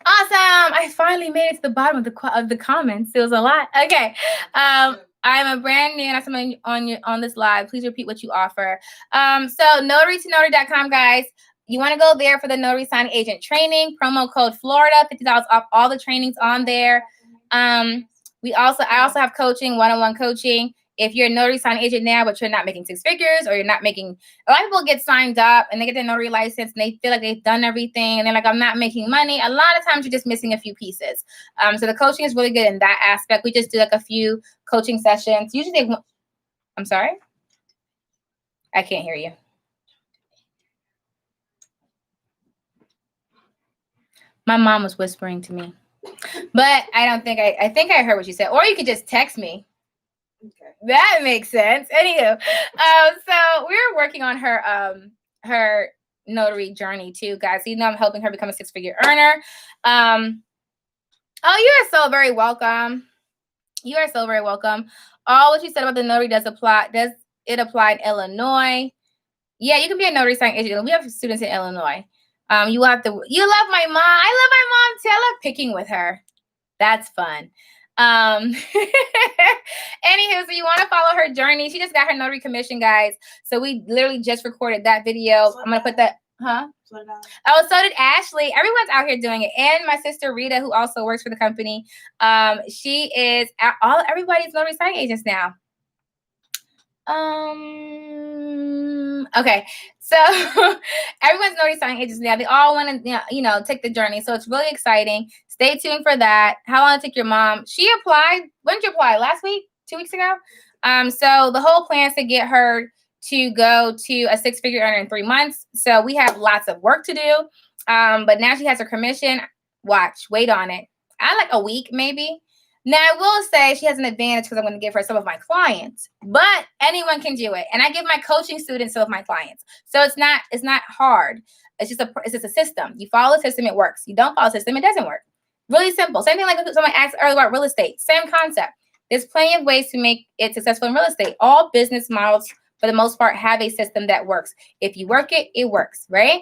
I finally made it to the bottom of the comments. It was a lot. Okay. I'm a brand new and I'm somebody on this live. Please repeat what you offer. So notarytonotary.com, guys. You want to go there for the notary signing agent training. Promo code Florida, $50 off all the trainings on there. I also have coaching, one-on-one coaching. If you're a notary signing agent now, but you're not making 6 figures, or you're not making, a lot of people get signed up and they get their notary license and they feel like they've done everything and they're like, I'm not making money. A lot of times you're just missing a few pieces. So the coaching is really good in that aspect. We just do like a few coaching sessions. Usually I'm sorry? I can't hear you. My mom was whispering to me. But I think I heard what you said. Or you could just text me. Okay. That makes sense. Anywho, so we're working on her notary journey too, guys. You know, I'm helping her become a 6-figure earner. Oh, you are so very welcome. You are so very welcome. All what you said about the notary does it apply in Illinois? Yeah, you can be a notary signing agent. We have students in Illinois. You love my mom. I love my mom too. I love picking with her. That's fun. Anywho, so you want to follow her journey. She just got her notary commission, guys. So we literally just recorded that video. I'm going to put that, Oh, so did Ashley. Everyone's out here doing it. And my sister Rita, who also works for the company. She is everybody's notary signing agents now. Okay, so everyone's notary signing agents now. They all want to, take the journey. So it's really exciting. Stay tuned for that. How long did it take your mom? She applied. When did you apply? Last week? 2 weeks ago? So the whole plan is to get her to go to a 6-figure earner in 3 months. So we have lots of work to do. But now she has her commission. Wait on it. I like a week, maybe. Now, I will say she has an advantage because I'm going to give her some of my clients, but anyone can do it. And I give my coaching students some of my clients. So it's not hard. It's just a system. You follow the system, it works. You don't follow the system, it doesn't work. Really simple. Same thing like someone asked earlier about real estate. Same concept. There's plenty of ways to make it successful in real estate. All business models, for the most part, have a system that works. If you work it, it works, right?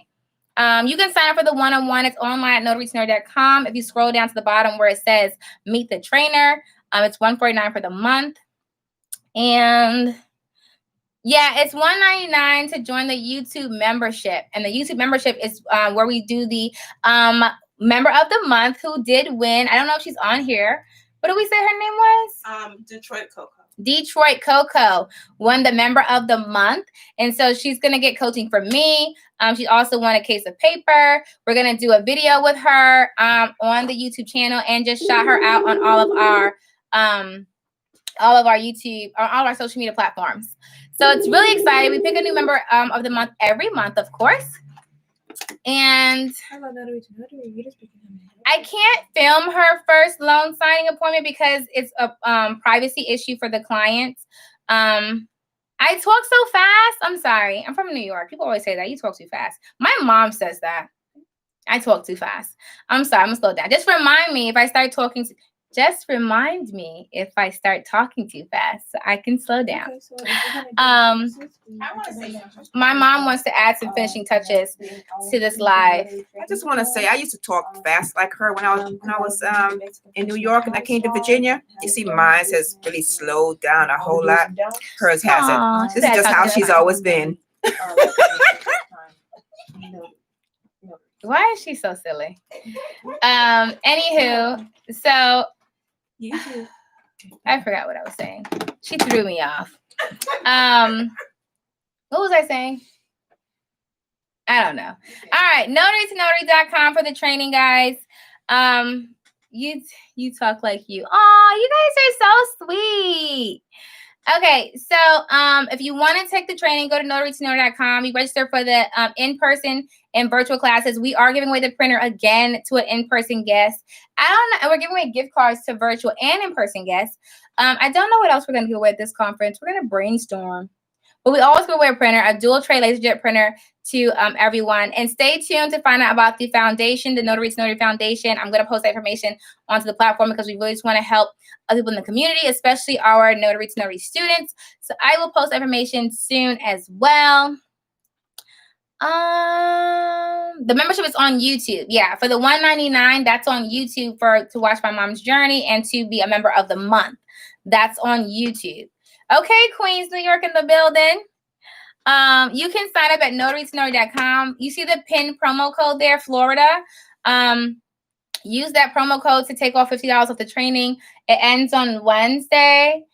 You can sign up for the one-on-one. It's online at notarytonotary.com. If you scroll down to the bottom where it says meet the trainer, it's $149 for the month. And yeah, it's $199 to join the YouTube membership. And the YouTube membership is where we do the member of the month who did win. I don't know if she's on here. What did we say her name was? Detroit Coco. Detroit Coco won the member of the month. And so she's going to get coaching from me. She also won a case of paper. We're going to do a video with her on the YouTube channel and just shout her out on all of our YouTube, on all of our social media platforms. So it's really exciting. We pick a new member of the month every month, of course. And I can't film her first loan signing appointment because it's a privacy issue for the clients. I talk so fast. I'm sorry. I'm from New York. People always say that. You talk too fast. My mom says that. I talk too fast. I'm sorry. I'm going to slow down. Just remind me if I start talking too fast so I can slow down. Okay, so my mom wants to add some finishing touches to this live. I just want to say I used to talk fast like her when I was in New York and I came to Virginia. You see, mine has really slowed down a whole lot. Hers hasn't. This is just how she's always been. Why is she so silly? Anywho, so YouTube. I forgot what I was saying. She threw me off. What was I saying? I don't know. All right, notarytonotary.com for the training, guys. You talk like you. Oh, you guys are so sweet. Okay, so if you want to take the training, go to notarytonotary.com. You register for the in-person and virtual classes. We are giving away the printer again to an in-person guest. I don't know. We're giving away gift cards to virtual and in-person guests. I don't know what else we're going to give away at this conference. We're going to brainstorm. But we always give away a printer, a dual tray LaserJet printer to everyone. And stay tuned to find out about the foundation, the Notary to Notary Foundation. I'm going to post that information onto the platform because we really just want to help other people in the community, especially our Notary to Notary students. So I will post information soon as well. The membership is on YouTube. Yeah, for the $199, that's on YouTube to watch my mom's journey and to be a member of the month. That's on YouTube. Okay, Queens, New York in the building. You can sign up at notarytonotary.com. You see the pin promo code there, Florida. Use that promo code to take off $50 off the training. It ends on Wednesday.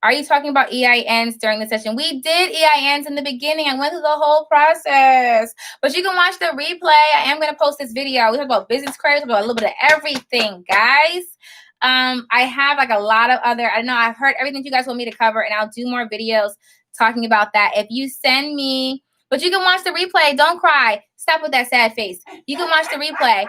Are you talking about EINs during the session? We did EINs in the beginning. I went through the whole process. But you can watch the replay. I am going to post this video. We talk about business credits, about a little bit of everything, guys. I have like a lot of other, I don't know, I've heard everything you guys want me to cover, and I'll do more videos talking about that. If you send me, but you can watch the replay. Don't cry. Stop with that sad face. You can watch the replay.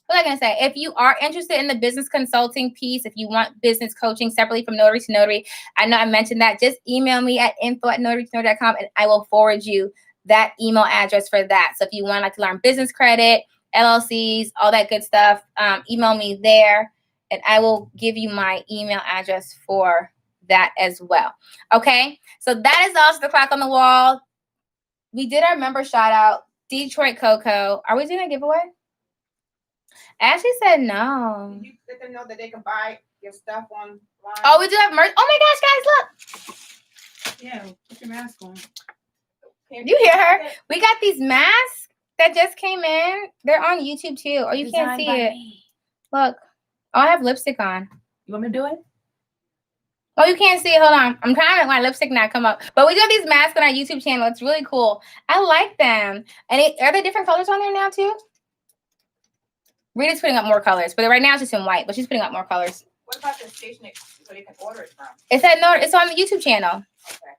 What was I going to say? If you are interested in the business consulting piece, if you want business coaching separately from Notary to Notary, I know I mentioned that. Just email me at info@notarytonotary.com and I will forward you that email address for that. So if you want to learn business credit, LLCs, all that good stuff, email me there and I will give you my email address for that as well. Okay, so that is also the clock on the wall. We did our member shout out, Detroit Cocoa. Are we doing a giveaway? Ashley said no. You let them know that they can buy your stuff online. Oh, we do have merch. Oh my gosh, guys, look. Yeah, put your mask on. You hear her? We got these masks that just came in. They're on YouTube too. Oh, you can't see it. Look. Oh, I have lipstick on. You want me to do it? Oh, you can't see it. Hold on. I'm trying to let my lipstick not come up. But we do have these masks on our YouTube channel. It's really cool. I like them. And are there different colors on there now too? Rita's putting up more colors. But right now it's just in white. But she's putting up more colors. What about the station so they can order it from? It's on the YouTube channel. Okay.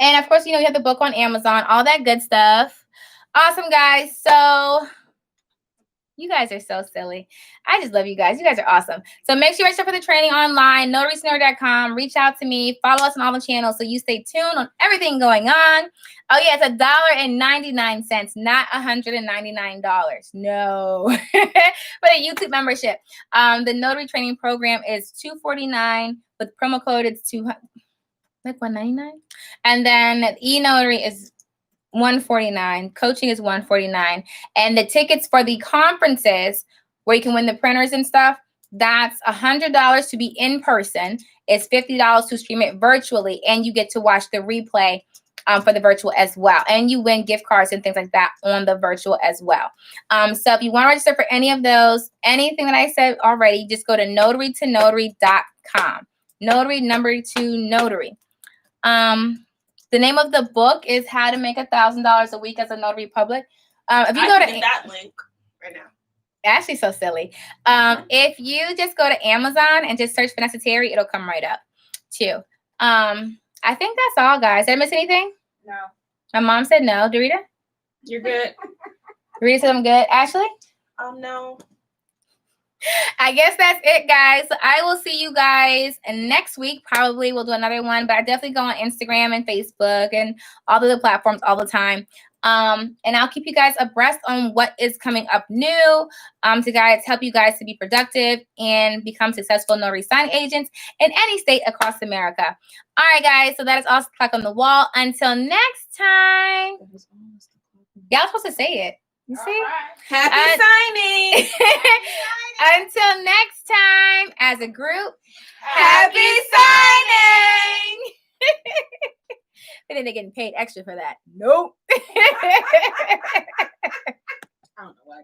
And of course, you have the book on Amazon. All that good stuff. Awesome, guys. So you guys are so silly. I just love you guys. You guys are awesome. So make sure you register for the training online, notarytonotary.com. Reach out to me. Follow us on all the channels so you stay tuned on everything going on. Oh, yeah, it's $1.99, not $199. No. For the YouTube membership. The notary training program is $249. With promo code, it's $199. And then e-notary is $149. Coaching is $149. And the tickets for the conferences where you can win the printers and stuff, that's $100 to be in person. It's $50 to stream it virtually. And you get to watch the replay for the virtual as well. And you win gift cards and things like that on the virtual as well. So if you want to register for any of those, anything that I said already, just go to notarytonotary.com. Notary number 2 notary. The name of the book is How to Make $1,000 a Week as a Notary Public. If you go to that link right now. Ashley's so silly. If you just go to Amazon and just search Vanessa Terry, it'll come right up too. I think that's all, guys. Did I miss anything? No. My mom said no. Dorita? You're good. Dorita said I'm good. Ashley? No. I guess that's it, guys. So I will see you guys next week. Probably we'll do another one, but I definitely go on Instagram and Facebook and all the platforms all the time. And I'll keep you guys abreast on what is coming up new to help you guys to be productive and become successful notary signing agents in any state across America. All right, guys. So that is all clock on the wall. Until next time. Y'all supposed to say it. You see? Right. Happy signing. Until next time, as a group, Happy signing. I think they're getting paid extra for that. Nope. I don't know why.